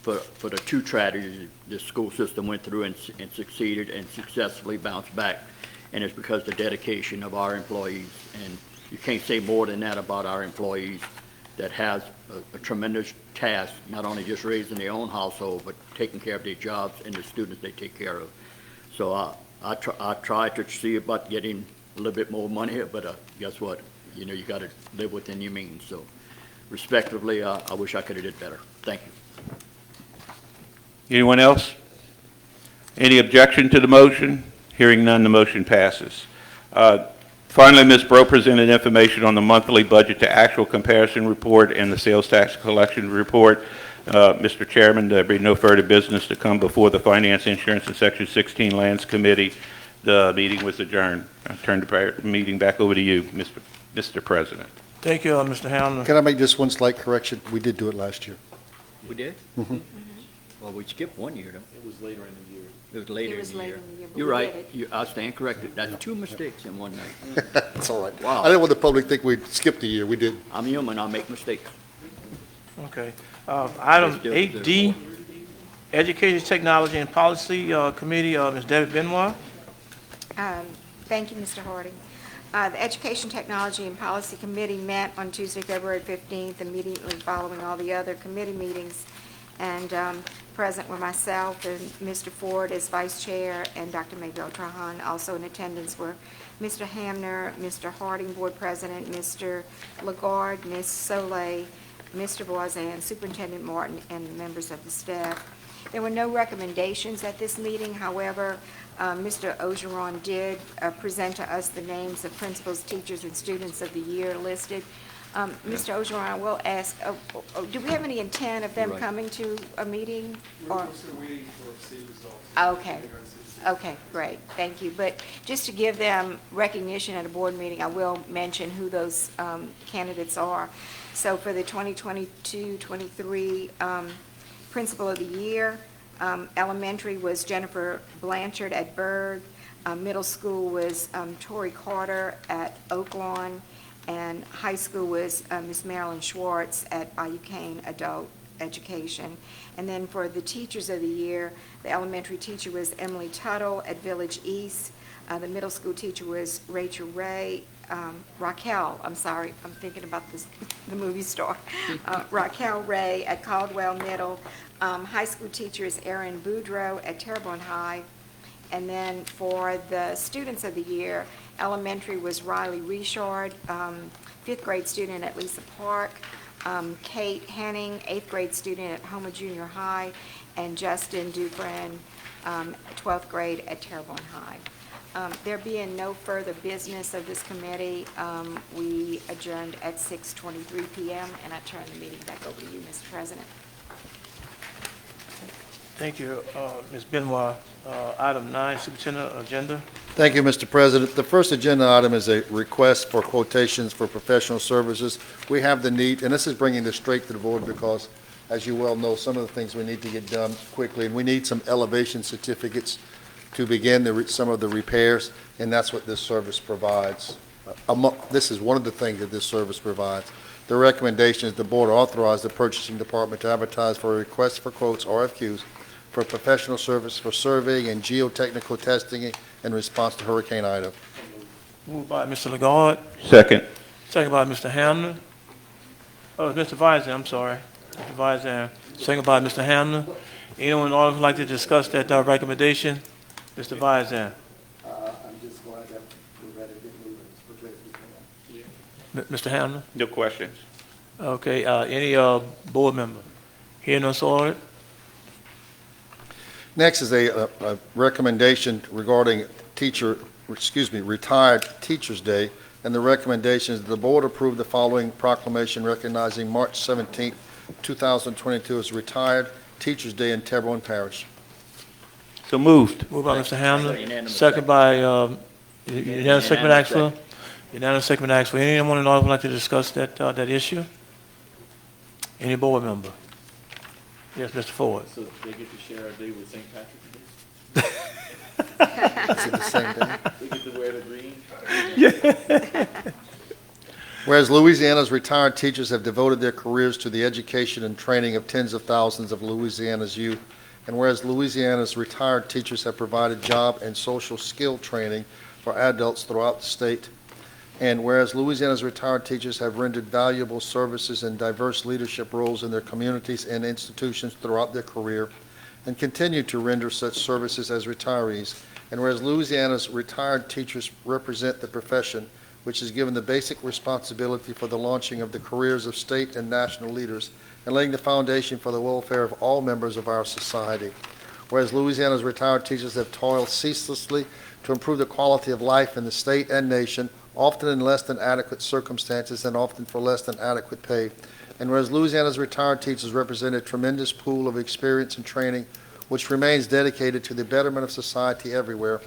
for the two tragedies the school system went through and succeeded and successfully bounced back. And it's because of the dedication of our employees. And you can't say more than that about our employees that has a tremendous task, not only just raising their own household, but taking care of their jobs and the students they take care of. So I try to see about getting a little bit more money here, but guess what? You know, you got to live within your means. So respectively, I wish I could have did better. Thank you. Anyone else? Any objection to the motion? Hearing none, the motion passes. Finally, Ms. Bro presented information on the monthly budget to actual comparison report and the sales tax collection report. Mr. Chairman, there be no further business to come before the Finance, Insurance, and Section 16 Lands Committee. The meeting was adjourned. I turn the meeting back over to you, Mr. President. Thank you, Mr. Hamlin. Can I make just one slight correction? We did do it last year. We did? Mhm. Well, we skipped one year, though. It was later in the year. It was later It was in the later year. in the year, but You're we right. did it. I stand corrected. That's two mistakes in one night. That's all right. Wow. I didn't want the public to think we skipped a year. We did. I'm human. I make mistakes. Okay. Item Let's do it. 8D, Education, Technology, and Policy Committee, Ms. Debbie Benoit. Thank you, Mr. Harding. The Education, Technology, and Policy Committee met on Tuesday, February 15th, immediately following all the other committee meetings. And present were myself and Mr. Ford as vice chair and Dr. Maybelle Trahan. Also in attendance were Mr. Hamner, Mr. Harding, board president, Mr. Lagarde, Ms. Soleil, Mr. Voisin, Superintendent Martin, and members of the staff. There were no recommendations at this meeting. However, Mr. Ogeron did present to us the names of principals, teachers, and students of the year listed. Mr. Ogeron, I will ask, do we have any intent of them Right. coming to a meeting? Or? waiting for state results. Okay. Okay, great, thank you. But just to give them recognition at a board meeting, I will mention who those candidates are. So for the 2022-23 Principal of the Year, elementary was Jennifer Blanchard at Berg, middle school was Tori Carter at Oaklawn, and high school was Ms. Marilyn Schwartz at Bayou Cane Adult Education. And then for the Teachers of the Year, the elementary teacher was Emily Tuttle at Village East. The middle school teacher was Raquel, I'm sorry, I'm thinking about the movie star. Raquel Ray at Caldwell Middle. High school teacher is Erin Boudreau at Terrebonne High. And then for the Students of the Year, elementary was Riley Richard, fifth grade student at Lisa Park, Kate Henning, eighth grade student at Houma Junior High, and Justin Dufresne, 12th grade at Terrebonne High. There being no further business of this committee, we adjourned at 6:23 p.m., and I turn the meeting back over to you, Mr. President. Thank you, Ms. Benoit. Item 9, Superintendent Agenda. Thank you, Mr. President. The first agenda item is a request for quotations for professional services. We have the need, and this is bringing this straight to the board because, as you well know, some of the things we need to get done quickly, and we need some elevation certificates to begin some of the repairs, and that's what this service provides. This is one of the things that this service provides. The recommendation is the board authorize the purchasing department to advertise for a request for quotes, RFQs, for professional service for surveying and geotechnical testing in response to Hurricane Ida. Moved by Mr. Lagarde, Second. second by Mr. Hamlin. Oh, Mr. Vizan, I'm sorry. Mr. Vizan, second by Mr. Hamlin. Anyone in the audience would like to discuss that recommendation? Mr. Vizan. I'm just glad that we're ready to get moving. Mr. Hamlin? No questions. Okay, any board member? Hearing none, so ordered. Next is a recommendation regarding retired Teachers Day, and the recommendation is the board approve the following proclamation recognizing March 17, 2022 as Retired Teachers Day in Terrebonne Parish. So moved. Moved by Mr. Hamlin, Unanimous second by, unanimous second by Axel. Unanimous second by Axel. Anyone in the audience would like to discuss that issue? Any board member? Yes, Mr. Ford. So they get to share a day with St. Patrick's Day? Is it the same day? They get to wear the green? Whereas Louisiana's retired teachers have devoted their careers to the education and training of tens of thousands of Louisiana's youth, and whereas Louisiana's retired teachers have provided job and social skill training for adults throughout the state, and whereas Louisiana's retired teachers have rendered valuable services in diverse leadership roles in their communities and institutions throughout their career, and continue to render such services as retirees, and whereas Louisiana's retired teachers represent the profession which is given the basic responsibility for the launching of the careers of state and national leaders and laying the foundation for the welfare of all members of our society. Whereas Louisiana's retired teachers have toiled ceaselessly to improve the quality of life in the state and nation, often in less than adequate circumstances and often for less than adequate pay. And whereas Louisiana's retired teachers represent a tremendous pool of experience and training which remains dedicated to the betterment of society everywhere,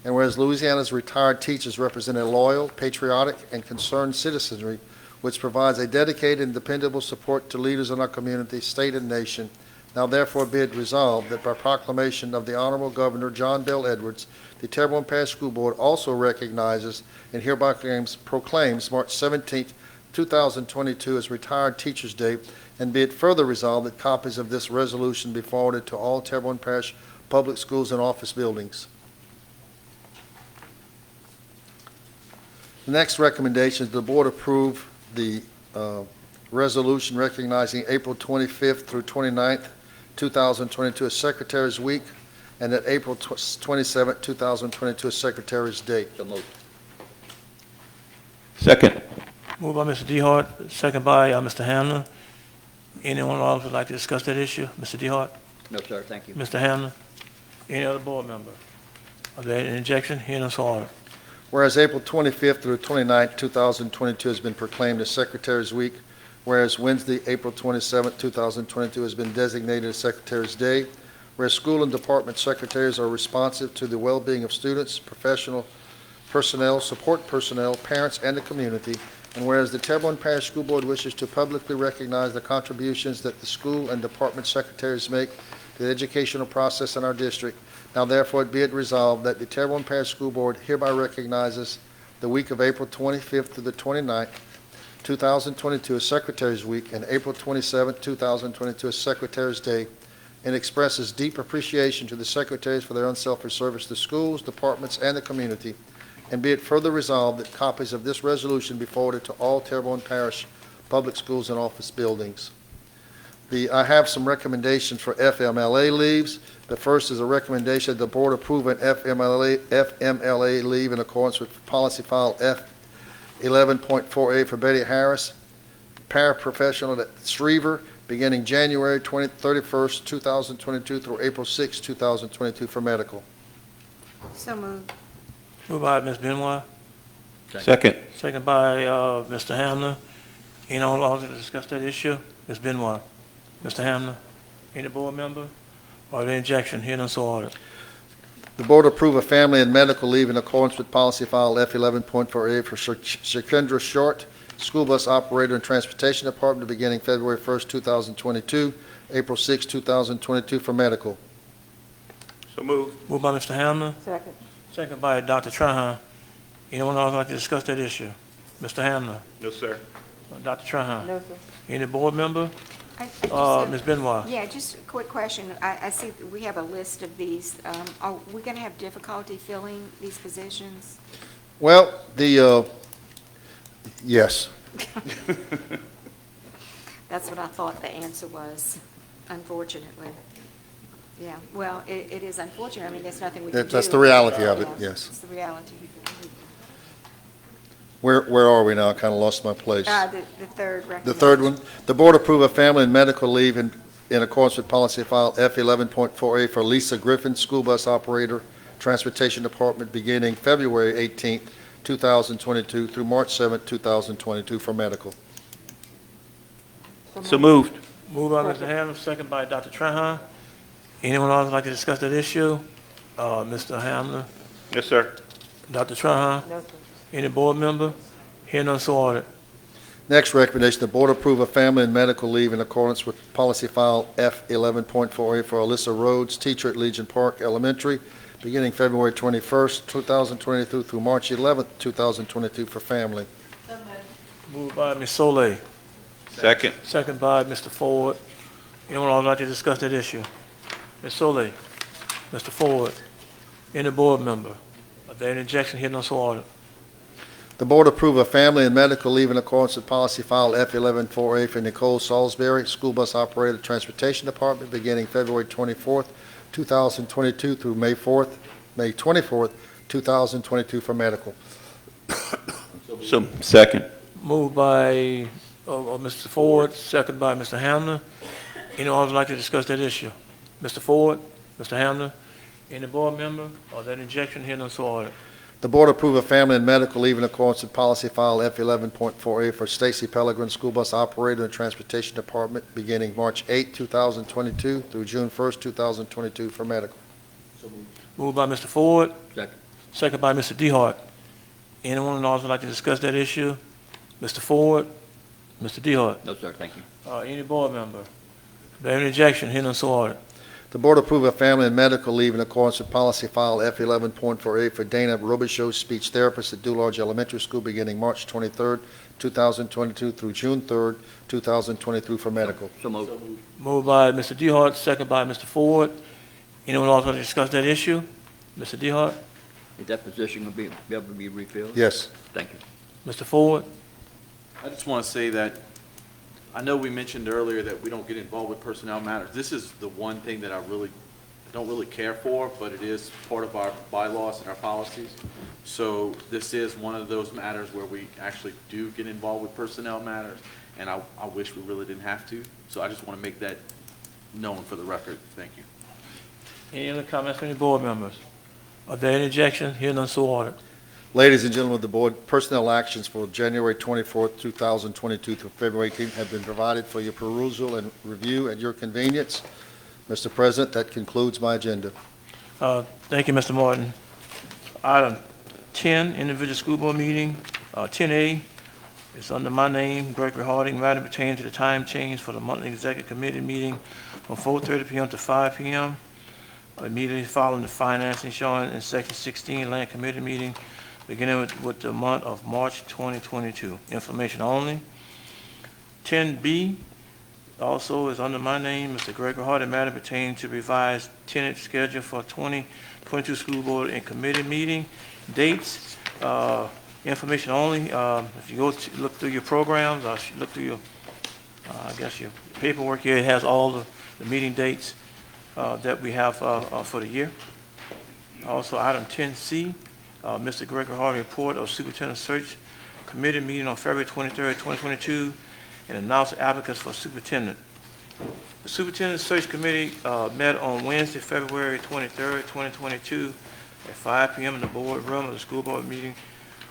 and whereas Louisiana's retired teachers represent a loyal, patriotic, and concerned citizenry which provides a dedicated and dependable support to leaders in our community, state, and nation, now therefore be it resolved that by proclamation of the Honorable Governor John Bell Edwards, the Terrebonne Parish School Board also recognizes and hereby proclaims March 17, 2022 as Retired Teachers Day, and be it further resolved that copies of this resolution be forwarded to all Terrebonne Parish public schools and office buildings. The next recommendation is the board approve the resolution recognizing April 25th through 29th, 2022 as Secretary's Week, and that April 27th, 2022 is Secretary's Day. So moved. Second. Moved by Mr. DeHart, second by Mr. Hamlin. Anyone else would like to discuss that issue? Mr. DeHart? No, sir, thank you. Mr. Hamlin? Any other board member? Are there any objection? Hearing none, so ordered. Whereas April 25th through 29th, 2022 has been proclaimed as Secretary's Week, whereas Wednesday, April 27th, 2022 has been designated as Secretary's Day, whereas school and department secretaries are responsive to the well-being of students, professional personnel, support personnel, parents, and the community, and whereas the Terrebonne Parish School Board wishes to publicly recognize the contributions that the school and department secretaries make to the educational process in our district, now therefore be it resolved that the Terrebonne Parish School Board hereby recognizes the week of April 25th to the 29th, 2022 as Secretary's Week, and April 27th, 2022 as Secretary's Day, and expresses deep appreciation to the secretaries for their unselfish service to schools, departments, and the community. And be it further resolved that copies of this resolution be forwarded to all Terrebonne Parish public schools and office buildings. I have some recommendations for FMLA leaves. The first is a recommendation that the board approve an FMLA leave in accordance with policy file F11.4A for Betty Harris, paraprofessional at Schriever, beginning January 31st, 2022 through April 6, 2022 for medical. So moved. Moved by Ms. Benoit, Second. second by Mr. Hamlin. Anyone else to discuss that issue? Ms. Benoit. Mr. Hamlin. Any board member? Are there objection? Hearing none, so ordered. The board approve a family and medical leave in accordance with policy file F11.4A for Shakendra Short, school bus operator and transportation department, beginning February 1st, 2022, April 6, 2022 for medical. So moved. Moved by Mr. Hamner, Second. second by Dr. Trahan. Anyone else like to discuss that issue? Mr. Hamner, No, sir. Dr. Trahan. No, sir. Any board member? I just have- Ms. Benoit. Yeah, just a quick question. I see that we have a list of these. Are we going to have difficulty filling these positions? Well, yes. That's what I thought the answer was, unfortunately. Yeah, well, it is unfortunate. I mean, there's nothing we can do. That's the reality of it, Yeah, yes. It's the reality. Where are we now? I kind of lost my place. The third recommendation. The third one, the board approve a family and medical leave in accordance with policy file F11.4A for Lisa Griffin, school bus operator, transportation department, beginning February 18th, 2022 through March 7th, 2022 for medical. So moved. Moved by Mr. Hamner, second by Dr. Trahan. Anyone else like to discuss that issue? Mr. Hamner, Yes, sir. Dr. Trahan? No, sir. Any board member? Hearing none, so ordered. Next recommendation, the board approve a family and medical leave in accordance with policy file F11.4A for Alyssa Rhodes, teacher at Legion Park Elementary, beginning February 21st, 2022 through March 11th, 2022 for family. Moved by Ms. Solé, Second. second by Mr. Ford. Anyone else like to discuss that issue? Ms. Solé, Mr. Ford, any board member? Are there any objection? Hearing none, so ordered. The board approve a family and medical leave in accordance with policy file F11.4A for Nicole Salisbury, school bus operator, transportation department, beginning February 24th, 2022 through May 24th, 2022 for medical. So, second. Moved by Mr. Ford, second by Mr. Hamner. Anyone else like to discuss that issue? Mr. Ford, Mr. Hamner, any board member? Are there any objection? Hearing none, so ordered. The board approve a family and medical leave in accordance with policy file F11.4A for Stacy Pellegrin, school bus operator and transportation department, beginning March 8, 2022 through June 1st, 2022 for medical. Moved by Mr. Ford, Second. second by Mr. DeHart. Anyone else would like to discuss that issue? Mr. Ford, Mr. DeHart. No, sir, thank you. Any board member? Are there any objection? Hearing none, so ordered. The board approve a family and medical leave in accordance with policy file F11.4A for Dana Robichaud, speech therapist at Dularge Elementary School, beginning March 23rd, 2022 through June 3rd, 2023 for medical. So moved. Moved by Mr. DeHart, second by Mr. Ford. Anyone else want to discuss that issue? Mr. DeHart? Is that position going to be able to be refilled? Yes. Thank you. Mr. Ford? I just want to say that I know we mentioned earlier that we don't get involved with personnel matters. This is the one thing that I don't really care for, but it is part of our bylaws and our policies. So this is one of those matters where we actually do get involved with personnel matters, and I wish we really didn't have to. So I just want to make that known for the record. Thank you. Any other comments from any board members? Are there any objections? Hearing none, so ordered. Ladies and gentlemen of the board, personnel actions for January 24th, 2022 through February 18th have been provided for your perusal and review at your convenience. Mr. President, that concludes my agenda. Thank you, Mr. Martin. Item 10, individual school board meeting. 10A is under my name, Gregory Harding, matter pertaining to the time change for the monthly executive committee meeting from 4:30 p.m. to 5 p.m. Immediately following the financing showing in section 16 land committee meeting, beginning with the month of March 2022. Information only. 10B also is under my name, Mr. Gregory Harding, matter pertaining to revised tenant schedule for 2022 school board and committee meeting dates. Information only. If you go to look through your programs, or look through your, I guess your paperwork here, it has all the meeting dates that we have for the year. Also, item 10C. Mr. Gregory Harding report of superintendent search committee meeting on February 23rd, 2022, and announced applicants for superintendent. The superintendent search committee met on Wednesday, February 23rd, 2022, at 5 p.m. in the board room of the school board meeting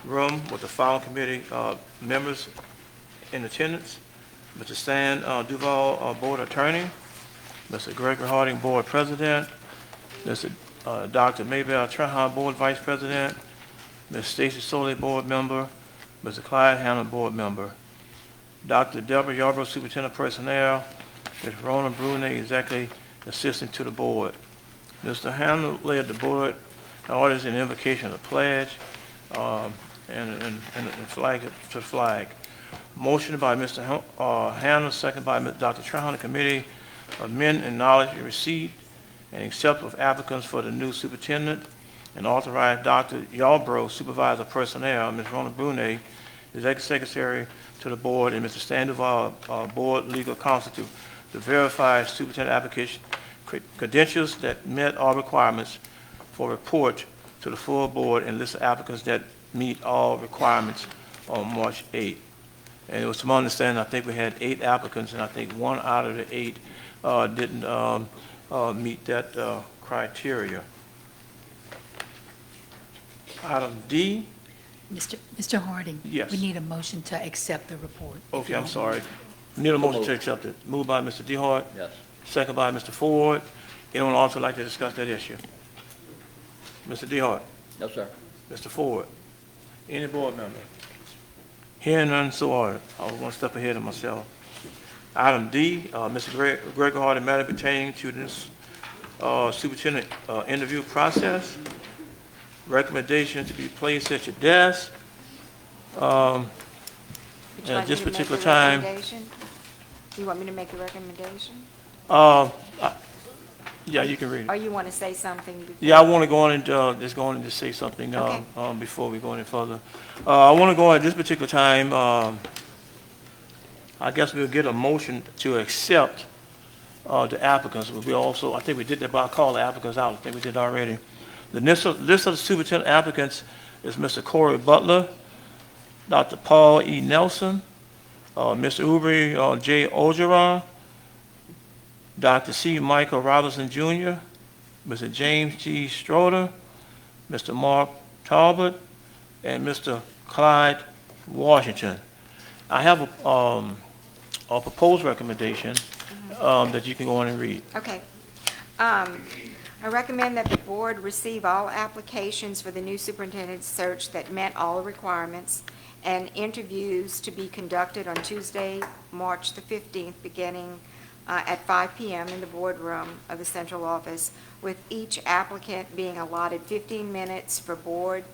room with the following committee members in attendance: Mr. Stan Duval, board attorney; Mr. Gregory Harding, Board President, Mr. Dr. Maybell Trahan, Board Vice President, Ms. Stacy Soley, Board Member, Mr. Clyde Hannah, Board Member, Dr. Deborah Yarbrough, Superintendent of Personnel, Ms. Rona Brunei, Executive Assistant to the Board. Mr. Hannah led the board orders in invocation of the pledge and flag to flag. Motion by Mr. Hannah, second by Dr. Trahan. The committee amend and acknowledge the receipt and accept of applicants for the new superintendent and authorize Dr. Yarbrough, Supervisor of Personnel, Ms. Rona Brunei, Executive Secretary to the Board, and Mr. Stan Duval, Board Legal Counsel to verify superintendent application credentials that met all requirements for report to the full board and list of applicants that meet all requirements on March 8th. And it was to my understanding, I think we had 8 applicants, and I think 1 out of the 8 didn't meet that criteria. Item D. Mr. Harding? Yes. We need a motion to accept the report. Okay, I'm sorry. Need a motion to accept it. Moved by Mr. DeHart. Yes. Second by Mr. Ford. Anyone also like to discuss that issue? Mr. DeHart. No, sir. Mr. Ford. Any board member? Hearing none, so ordered. I was one step ahead of myself. Item D, Mr. Gregory Harding, matter pertaining to this superintendent interview process. Recommendation to be placed at your desk. Would you like At me this to make particular the time. recommendation? Do you want me to make the recommendation? Yeah, you can read it. Or you want to say something? before- Yeah, I want to go on and just go on and just say something Okay. before we go any further. I want to go at this particular time. I guess we'll get a motion to accept the applicants. We also, I think we did that, but I'll call the applicants out. I think we did already. The list of the superintendent applicants is Mr. Corey Butler, Dr. Paul E. Nelson, Mr. Ubri J. Ogeron, Dr. C. Michael Robinson Jr., Mr. James G. Stroder, Mr. Mark Talbot, and Mr. Clyde Washington. I have a proposed recommendation that you can go on and read. Okay. I recommend that the board receive all applications for the new superintendent search that met all requirements, and interviews to be conducted on Tuesday, March the 15th, beginning at 5 p.m. in the boardroom of the central office, with each applicant being allotted 15 minutes for board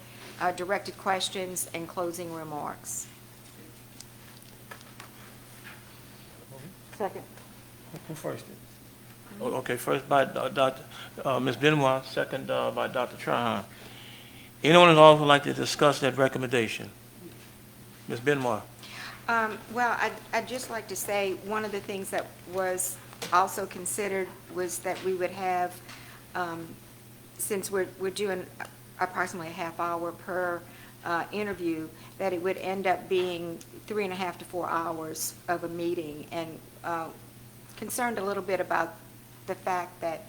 directed questions and closing remarks. Second. Who first? Okay, first by Ms. Benoit, second by Dr. Trahan. Anyone would also like to discuss that recommendation? Ms. Benoit. Well, I'd just like to say, one of the things that was also considered was that we would have, since we're doing approximately a half hour per interview, that it would end up being 3.5 to 4 hours of a meeting, and concerned a little bit about the fact that,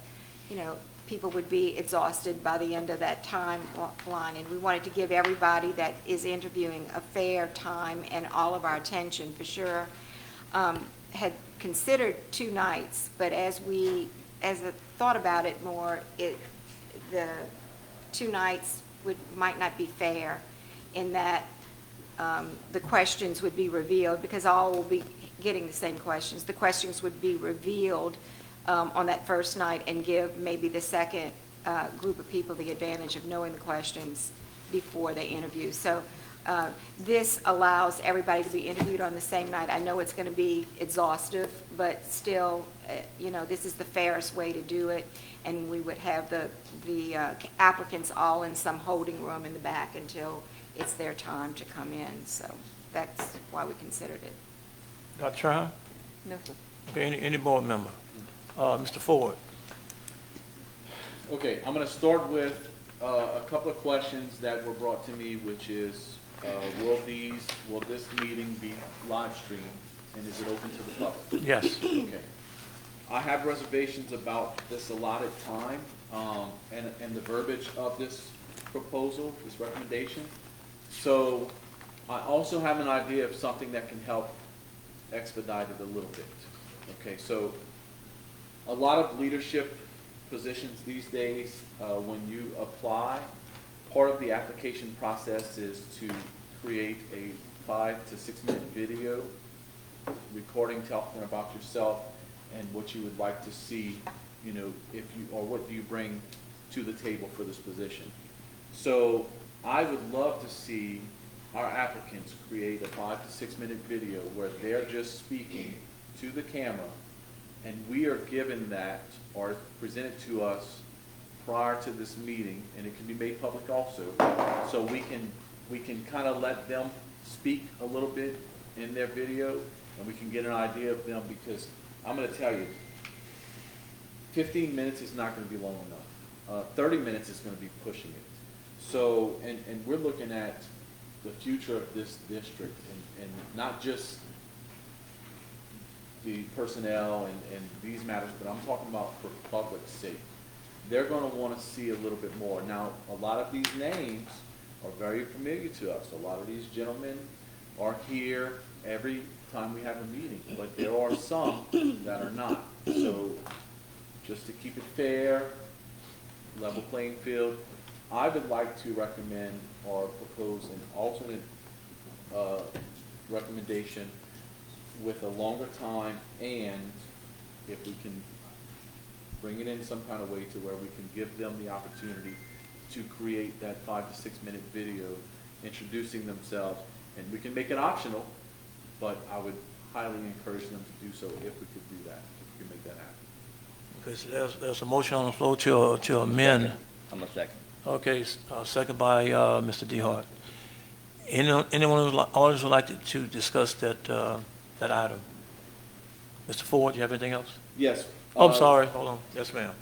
you know, people would be exhausted by the end of that timeline, and we wanted to give everybody that is interviewing a fair time and all of our attention, for sure. Had considered 2 nights, but as I thought about it more, the 2 nights might not be fair, in that the questions would be revealed, because all will be getting the same questions. The questions would be revealed on that first night, and give maybe the second group of people the advantage of knowing the questions before they interview. So this allows everybody to be interviewed on the same night. I know it's going to be exhaustive, but still, you know, this is the fairest way to do it, and we would have the applicants all in some holding room in the back until it's their time to come in. So that's why we considered it. Dr. Trahan? No. Okay, any board member? Mr. Ford. Okay, I'm going to start with a couple of questions that were brought to me, which is, will this meeting be live streamed, and is it open to the public? Yes. Okay. I have reservations about this allotted time and the verbiage of this proposal, this recommendation. So I also have an idea of something that can help expedite it a little bit. Okay, so a lot of leadership positions these days, when you apply, part of the application process is to create a 5 to 6 minute video recording, talking about yourself and what you would like to see, you know, if you, or what do you bring to the table for this position. So I would love to see our applicants create a 5 to 6 minute video where they're just speaking to the camera, and we are given that or presented to us prior to this meeting, and it can be made public also. So we can kind of let them speak a little bit in their video, and we can get an idea of them, because I'm going to tell you, 15 minutes is not going to be long enough. 30 minutes is going to be pushing it. So, and we're looking at the future of this district, and not just the personnel and these matters, but I'm talking about for public's sake. They're going to want to see a little bit more. Now, a lot of these names are very familiar to us. A lot of these gentlemen are here every time we have a meeting, but there are some that are not. So just to keep it fair, level playing field, I would like to recommend or propose an alternate recommendation with a longer time, and if we can bring it in some kind of way to where we can give them the opportunity to create that 5 to 6 minute video introducing themselves, and we can make it optional, but I would highly encourage them to do so if we could do that, if we could make that happen. Because there's a motion on the floor to amend. I'm a second. Okay, second by Mr. DeHart. Anyone who's always would like to discuss that item? Mr. Ford, do you have anything else? Yes. Oh, I'm sorry, hold on. Yes, ma'am.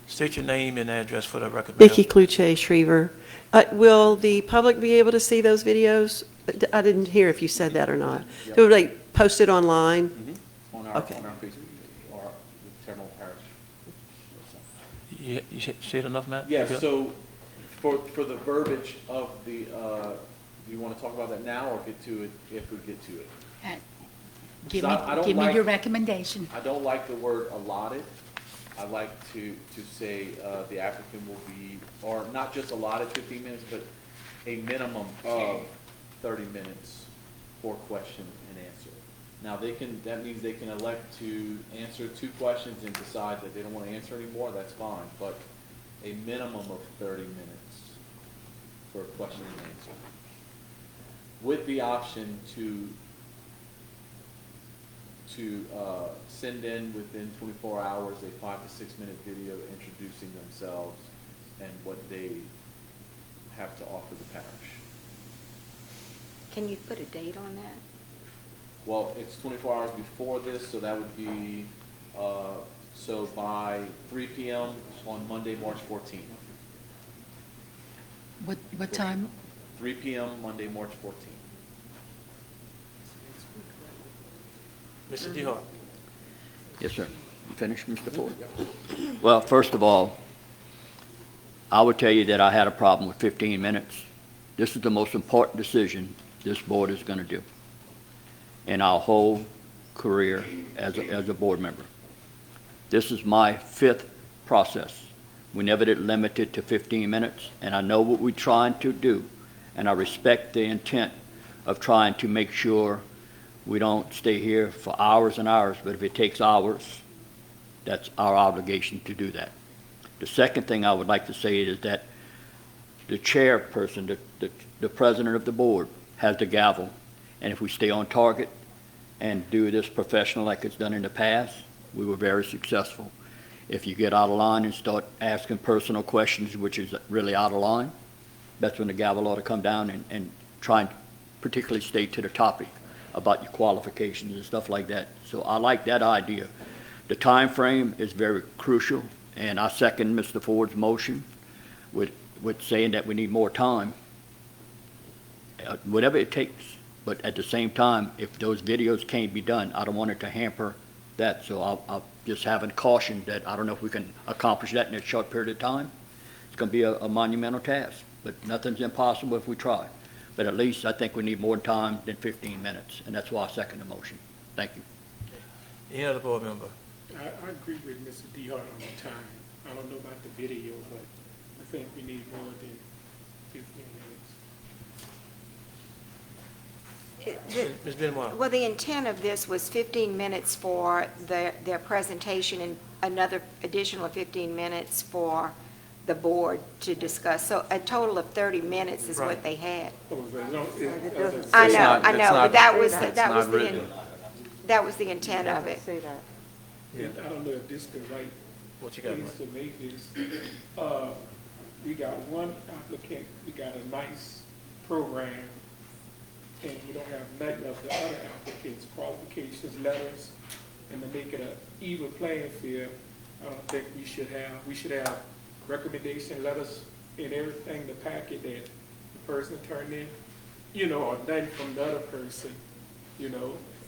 State your name and address for the record, ma'am. Vicki Cluche, Schriever. Will the public be able to see those videos? I didn't hear if you said that or not. Yep. Will they post it online? Mm-hmm. On our Facebook or the Terminal Parish. You said enough, Matt? Yes, Okay. so for the verbiage of the, do you want to talk about that now or get to it if we get to it? Give So I don't me like- your recommendation. I don't like the word allotted. I like to say the applicant will be, or not just allotted 15 minutes, but a minimum of 30 minutes for question and answer. Now, that means they can elect to answer 2 questions and decide that they don't want to answer anymore, that's fine, but a minimum of 30 minutes for question and answer, with the option to send in within 24 hours a 5 to 6 minute video introducing themselves and what they have to offer the parish. Can you put a date on that? Well, it's 24 hours before this, so that would be, so by 3 p.m. on Monday, March 14th. What time? 3 p.m. Monday, March 14th. Mr. DeHart. Yes, sir. You finished, Mr. Ford? Well, first of all, I would tell you that I had a problem with 15 minutes. This is the most important decision this board is going to do in our whole career as a board member. This is my 5th process. We never did limit it to 15 minutes, and I know what we're trying to do, and I respect the intent of trying to make sure we don't stay here for hours and hours, but if it takes hours, that's our obligation to do that. The second thing I would like to say is that the chairperson, the president of the board, has the gavel, and if we stay on target and do this professional like it's done in the past, we were very successful. If you get out of line and start asking personal questions, which is really out of line, that's when the gavel ought to come down and try and particularly stay to the topic about your qualifications and stuff like that. So I like that idea. The time frame is very crucial, and I second Mr. Ford's motion with saying that we need more time, whatever it takes. But at the same time, if those videos can't be done, I don't want it to hamper that. So I'll just having caution that I don't know if we can accomplish that in a short period of time. It's going to be a monumental task, but nothing's impossible if we try. But at least I think we need more time than 15 minutes, and that's why I second the motion. Thank you. Any other board member? I agree with Mr. DeHart on the time. I don't know about the video, but I think we need more than 15 minutes. Ms. Benoit? Well, the intent of this was 15 minutes for their presentation and another additional 15 minutes for the board to discuss. So a total of 30 minutes is what they had. I know, but that was the intent of it. I don't know if this is the right What you got, place to make this. We got one applicant, we got a nice program, and we don't have none of the other applicants' qualifications, letters, and to make it an even playing field, I don't think we should have recommendation letters in everything, the packet that the person turned in, or done from the other person,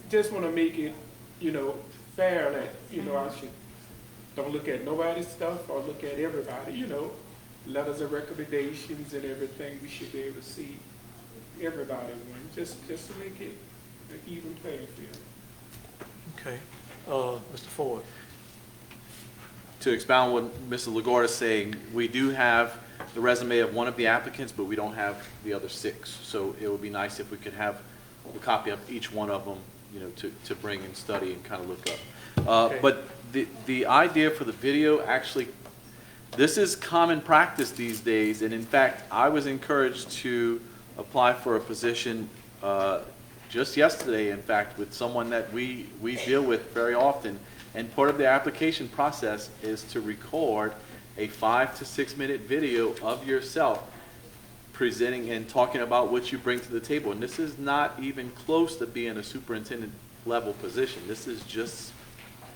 Just want to make it, fair that, don't look at nobody's stuff or look at everybody, letters of recommendations and everything, we should be able to see everybody one, just to make it an even playing field. Okay. Mr. Ford? To expound what Mr. LaGuardia is saying, we do have the resume of one of the applicants, but we don't have the other 6. So it would be nice if we could have a copy of each one of them, to bring and study and kind of look up. Okay. But the idea for the video, actually, this is common practice these days. And in fact, I was encouraged to apply for a position just yesterday, in fact, with someone that we deal with very often. And part of the application process is to record a 5 to 6 minute video of yourself presenting and talking about what you bring to the table. And this is not even close to being a superintendent level position. This is just,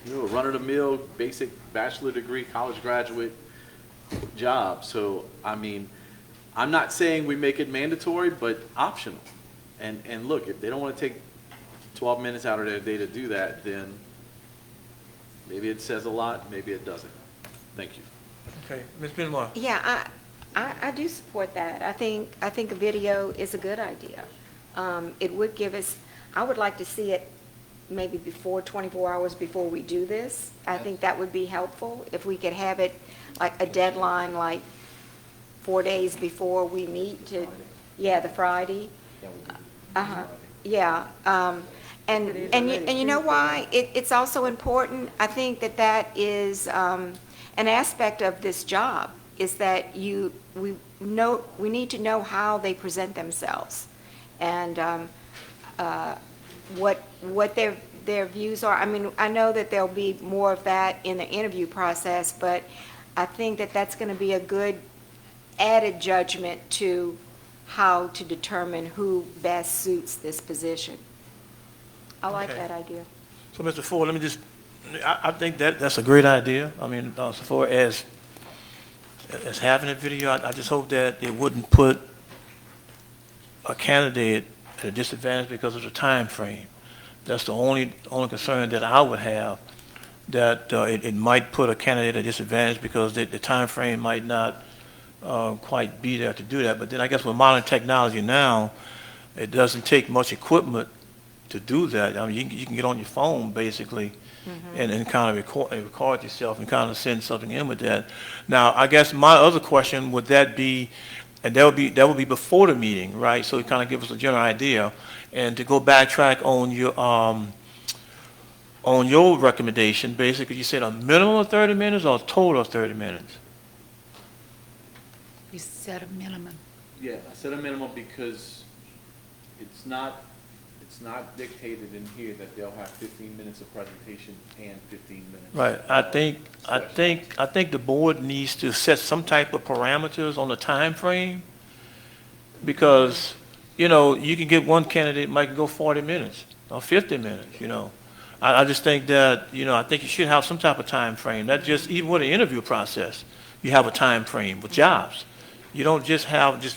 a run-of-the-mill, basic bachelor degree, college graduate job. So, I mean, I'm not saying we make it mandatory, but optional. And look, if they don't want to take 12 minutes out of their day to do that, then maybe it says a lot, maybe it doesn't. Thank you. Okay. Ms. Benoit? Yeah, I do support that. I think a video is a good idea. It would give us, I would like to see it maybe 24 hours before we do this. I think that would be helpful if we could have it like a deadline, like 4 days before we meet to, the Friday. Yeah. And you know why? It's also important, I think that is an aspect of this job, is that we need to know how they present themselves and what their views are. I mean, I know that there'll be more of that in the interview process, but I think that that's going to be a good added judgment to how to determine who best suits this position. I like that idea. So, Mr. Ford, let me just, I think that's a great idea. I mean, so far as having a video, I just hope that it wouldn't put a candidate at a disadvantage because of the time frame. That's the only concern that I would have, that it might put a candidate at a disadvantage because the time frame might not quite be there to do that. But then I guess with modern technology now, it doesn't take much equipment to do that. I mean, you can get on your phone basically and kind of record yourself and kind of send something in with that. Now, I guess my other question would that be, and that would be before the meeting, right? So it kind of give us a general idea, and to go backtrack on your recommendation, basically you said a minimum of 30 minutes or a total of 30 minutes. We set a minimum. Yeah, I said a minimum because it's not dictated in here that they'll have 15 minutes of presentation and 15 minutes. Right. I think the board needs to set some type of parameters on the time frame, because, you can get one candidate might go 40 minutes or 50 minutes, I just think that, I think you should have some type of time frame. Not just, even with the interview process, you have a time frame with jobs. You don't just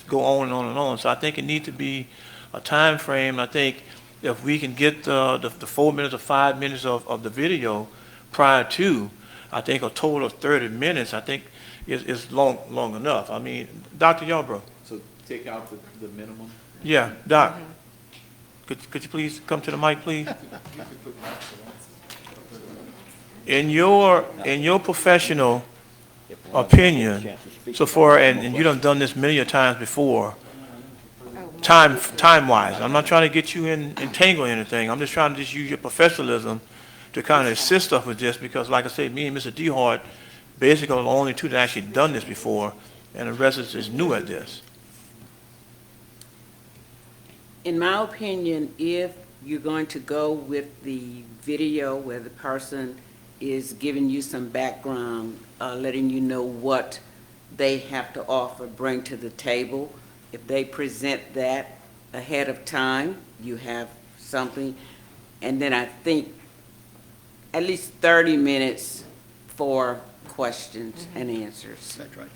go on and on and on. So I think it needs to be a time frame. I think if we can get the 4 minutes or 5 minutes of the video prior to, I think a total of 30 minutes, I think is long enough. I mean, Dr. Yarbrough. So take out the minimum? Yeah, Doc. Could you please come to the mic, please? In your professional opinion, so far, and you done this many a times before, time-wise, I'm not trying to get you entangled in anything, I'm just trying to just use your professionalism to kind of assist us with this, because like I said, me and Mr. DeHart basically are the only two that actually done this before, and the rest is new at this. In my opinion, if you're going to go with the video where the person is giving you some background, letting you know what they have to offer, bring to the table, if they present that ahead of time, you have something. And then I think at least 30 minutes for questions and answers. That's right.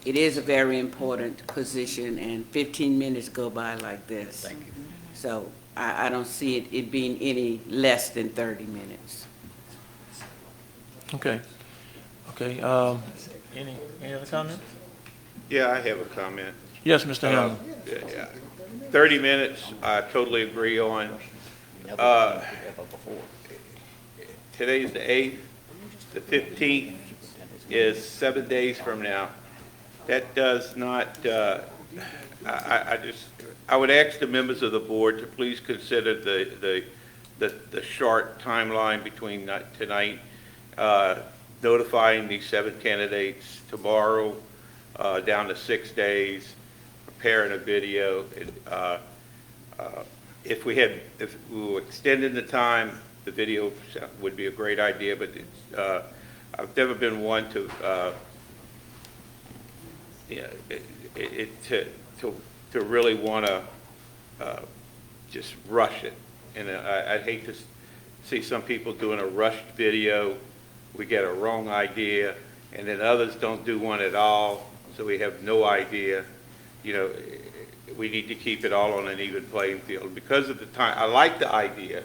It is a very important position, and 15 minutes go by like this. Thank you. So I don't see it being any less than 30 minutes. Okay. Okay, any other comments? Yeah, I have a comment. Yes, Mr. Hamlin. 30 minutes, I totally agree on. Today's the 8th, the 15th is 7 days from now. That does not, I would ask the members of the board to please consider the short timeline between tonight, notifying these 7 candidates tomorrow, down to 6 days, preparing a video. If we were extending the time, the video would be a great idea, but I've never been one to, to really want to just rush it. And I'd hate to see some people doing a rushed video. We get a wrong idea, and then others don't do one at all, so we have no idea. You know, we need to keep it all on an even playing field. Because of the time, I like the idea,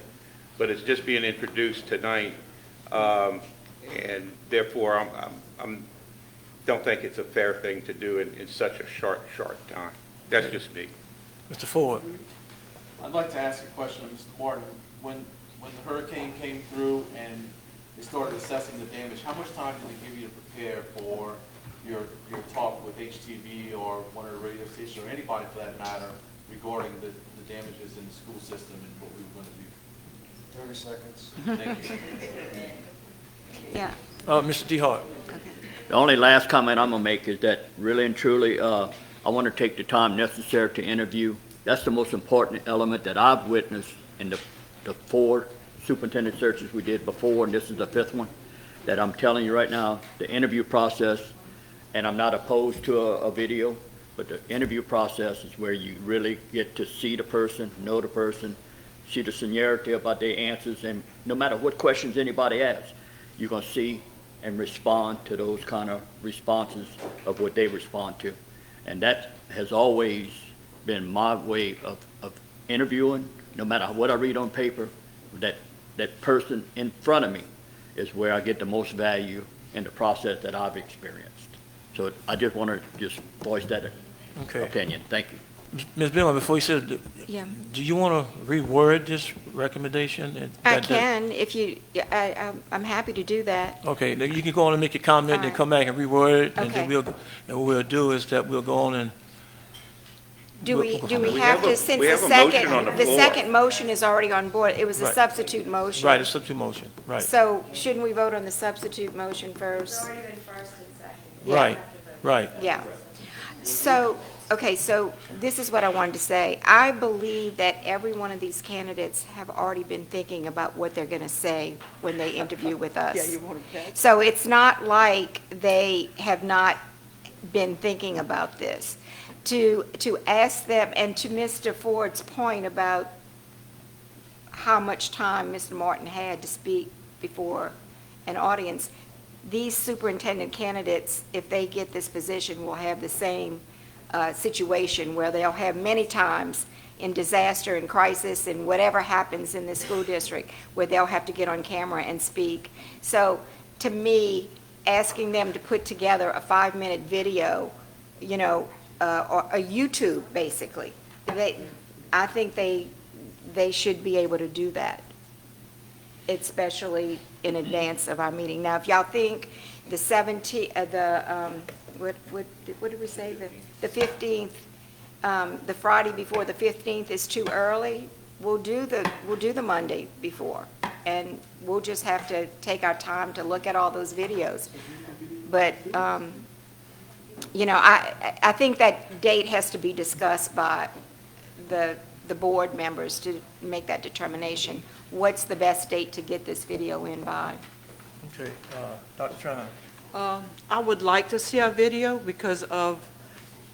but it's just being introduced tonight, and therefore I don't think it's a fair thing to do in such a short time. That's just me. Mr. Ford. I'd like to ask a question of Mr. Martin. When the hurricane came through and they started assessing the damage, how much time did they give you to prepare for your talk with HTV or one of the radio stations, or anybody for that matter, regarding the damages in the school system and what we were going to do? 30 seconds. Thank you. Yeah. Mr. DeHart. The only last comment I'm going to make is that really and truly, I want to take the time necessary to interview. That's the most important element that I've witnessed in the 4 superintendent searches we did before, and this is the 5th one, that I'm telling you right now, the interview process, and I'm not opposed to a video, but the interview process is where you really get to see the person, know the person, see the seniority about their answers, and no matter what questions anybody asks, you're going to see and respond to those kind of responses of what they respond to. And that has always been my way of interviewing, no matter what I read on paper, that person in front of me is where I get the most value in the process that I've experienced. So I just want to just voice that opinion. Thank you. Ms. Billman, before you said, Yeah. do you want to reword this recommendation? I can, if you, I'm happy to do that. Okay, then you can go on and make your comment, and then come back and reword it, and then Okay. and what we'll do is that we'll go on and. Do we We have to, since we the have a motion on second, the the floor. second motion is already on board, it was a Right. substitute motion. Right, it's substitute motion, right. So shouldn't we vote on the substitute motion first? It's already been first and second. Right, right. Yeah. So, okay, so this is what I wanted to say. I believe that every one of these candidates have already been thinking about what they're going to say when they interview with us. Yeah, you want to catch? So it's not like they have not been thinking about this. To ask them, and to Mr. Ford's point about how much time Mr. Martin had to speak before an audience, these superintendent candidates, if they get this position, will have the same situation where they'll have many times in disaster and crisis and whatever happens in the school district where they'll have to get on camera and speak. So to me, asking them to put together a 5-minute video, you know, or a YouTube basically, I think they should be able to do that. especially in advance of our meeting. Now, if y'all think the 17th, what did we say, the 15th, the Friday before the 15th is too early, we'll do the Monday before, and we'll just have to take our time to look at all those videos. But, you know, I think that date has to be discussed by the board members to make that determination. What's the best date to get this video in by? Okay, Dr. Tran. I would like to see a video because of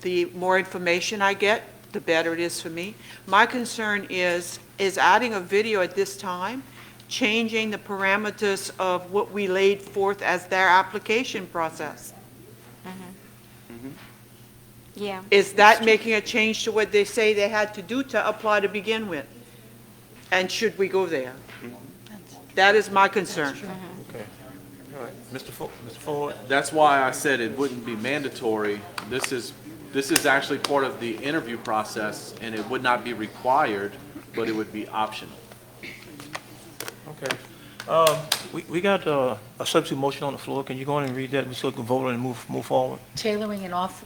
the more information I get, the better it is for me. My concern is adding a video at this time, changing the parameters of what we laid forth as their application process. Yeah. Is that making a change to what they say they had to do to apply to begin with? And should we go there? That is my concern. Okay. All right. Mr. Ford? That's why I said it wouldn't be mandatory. This is actually part of the interview process, and it would not be required, but it would be optional. Okay. We got a substitute motion on the floor. Can you go on and read that so we can vote on it and move forward? Tailoring it off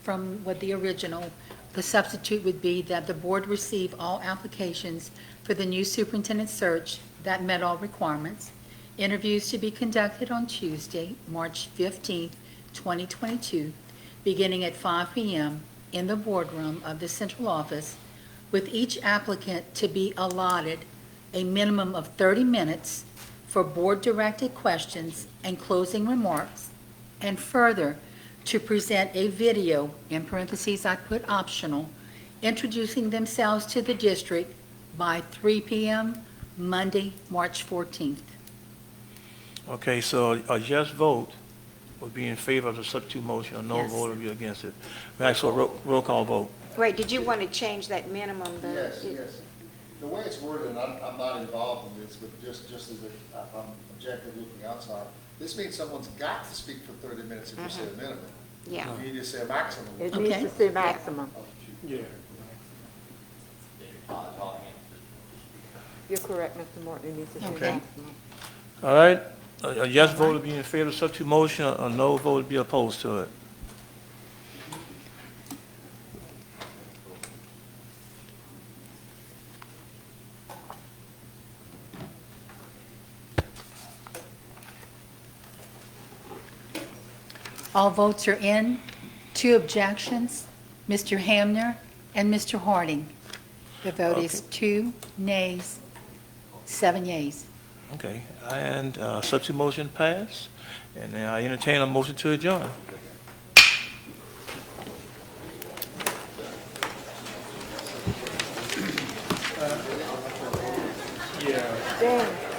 from what the original, the substitute would be that the board receive all applications for the new superintendent search that met all requirements. Interviews to be conducted on Tuesday, March 15th, 2022, beginning at 5 p.m. in the boardroom of the central office, with each applicant to be allotted a minimum of 30 minutes for board-directed questions and closing remarks, and further, to present a video, in parentheses I put optional, introducing themselves to the district by 3 p.m. Monday, March 14th. Okay, so a yes vote would be in favor of the substitute motion, a no Yes. vote would be against it. Actually, roll call vote. Wait, did you want to change that minimum? Yes. The way it's worded, and I'm not involved in this, but just as I'm objective looking outside, this means someone's got to speak for 30 minutes if you say a minimum. Yeah. You need to say a maximum. It Okay. needs to say maximum. Yeah. You're correct, Mr. Morton, it needs to say Okay. maximum. All right, a yes vote would be in favor of the substitute motion, a no vote would be opposed to it. All votes are in. 2 objections, Mr. Hamner and Mr. Harding. The vote is 2 nays, 7 yeas. Okay, and substitute motion passed, and then I entertain a motion to adjourn. Yeah. Dang.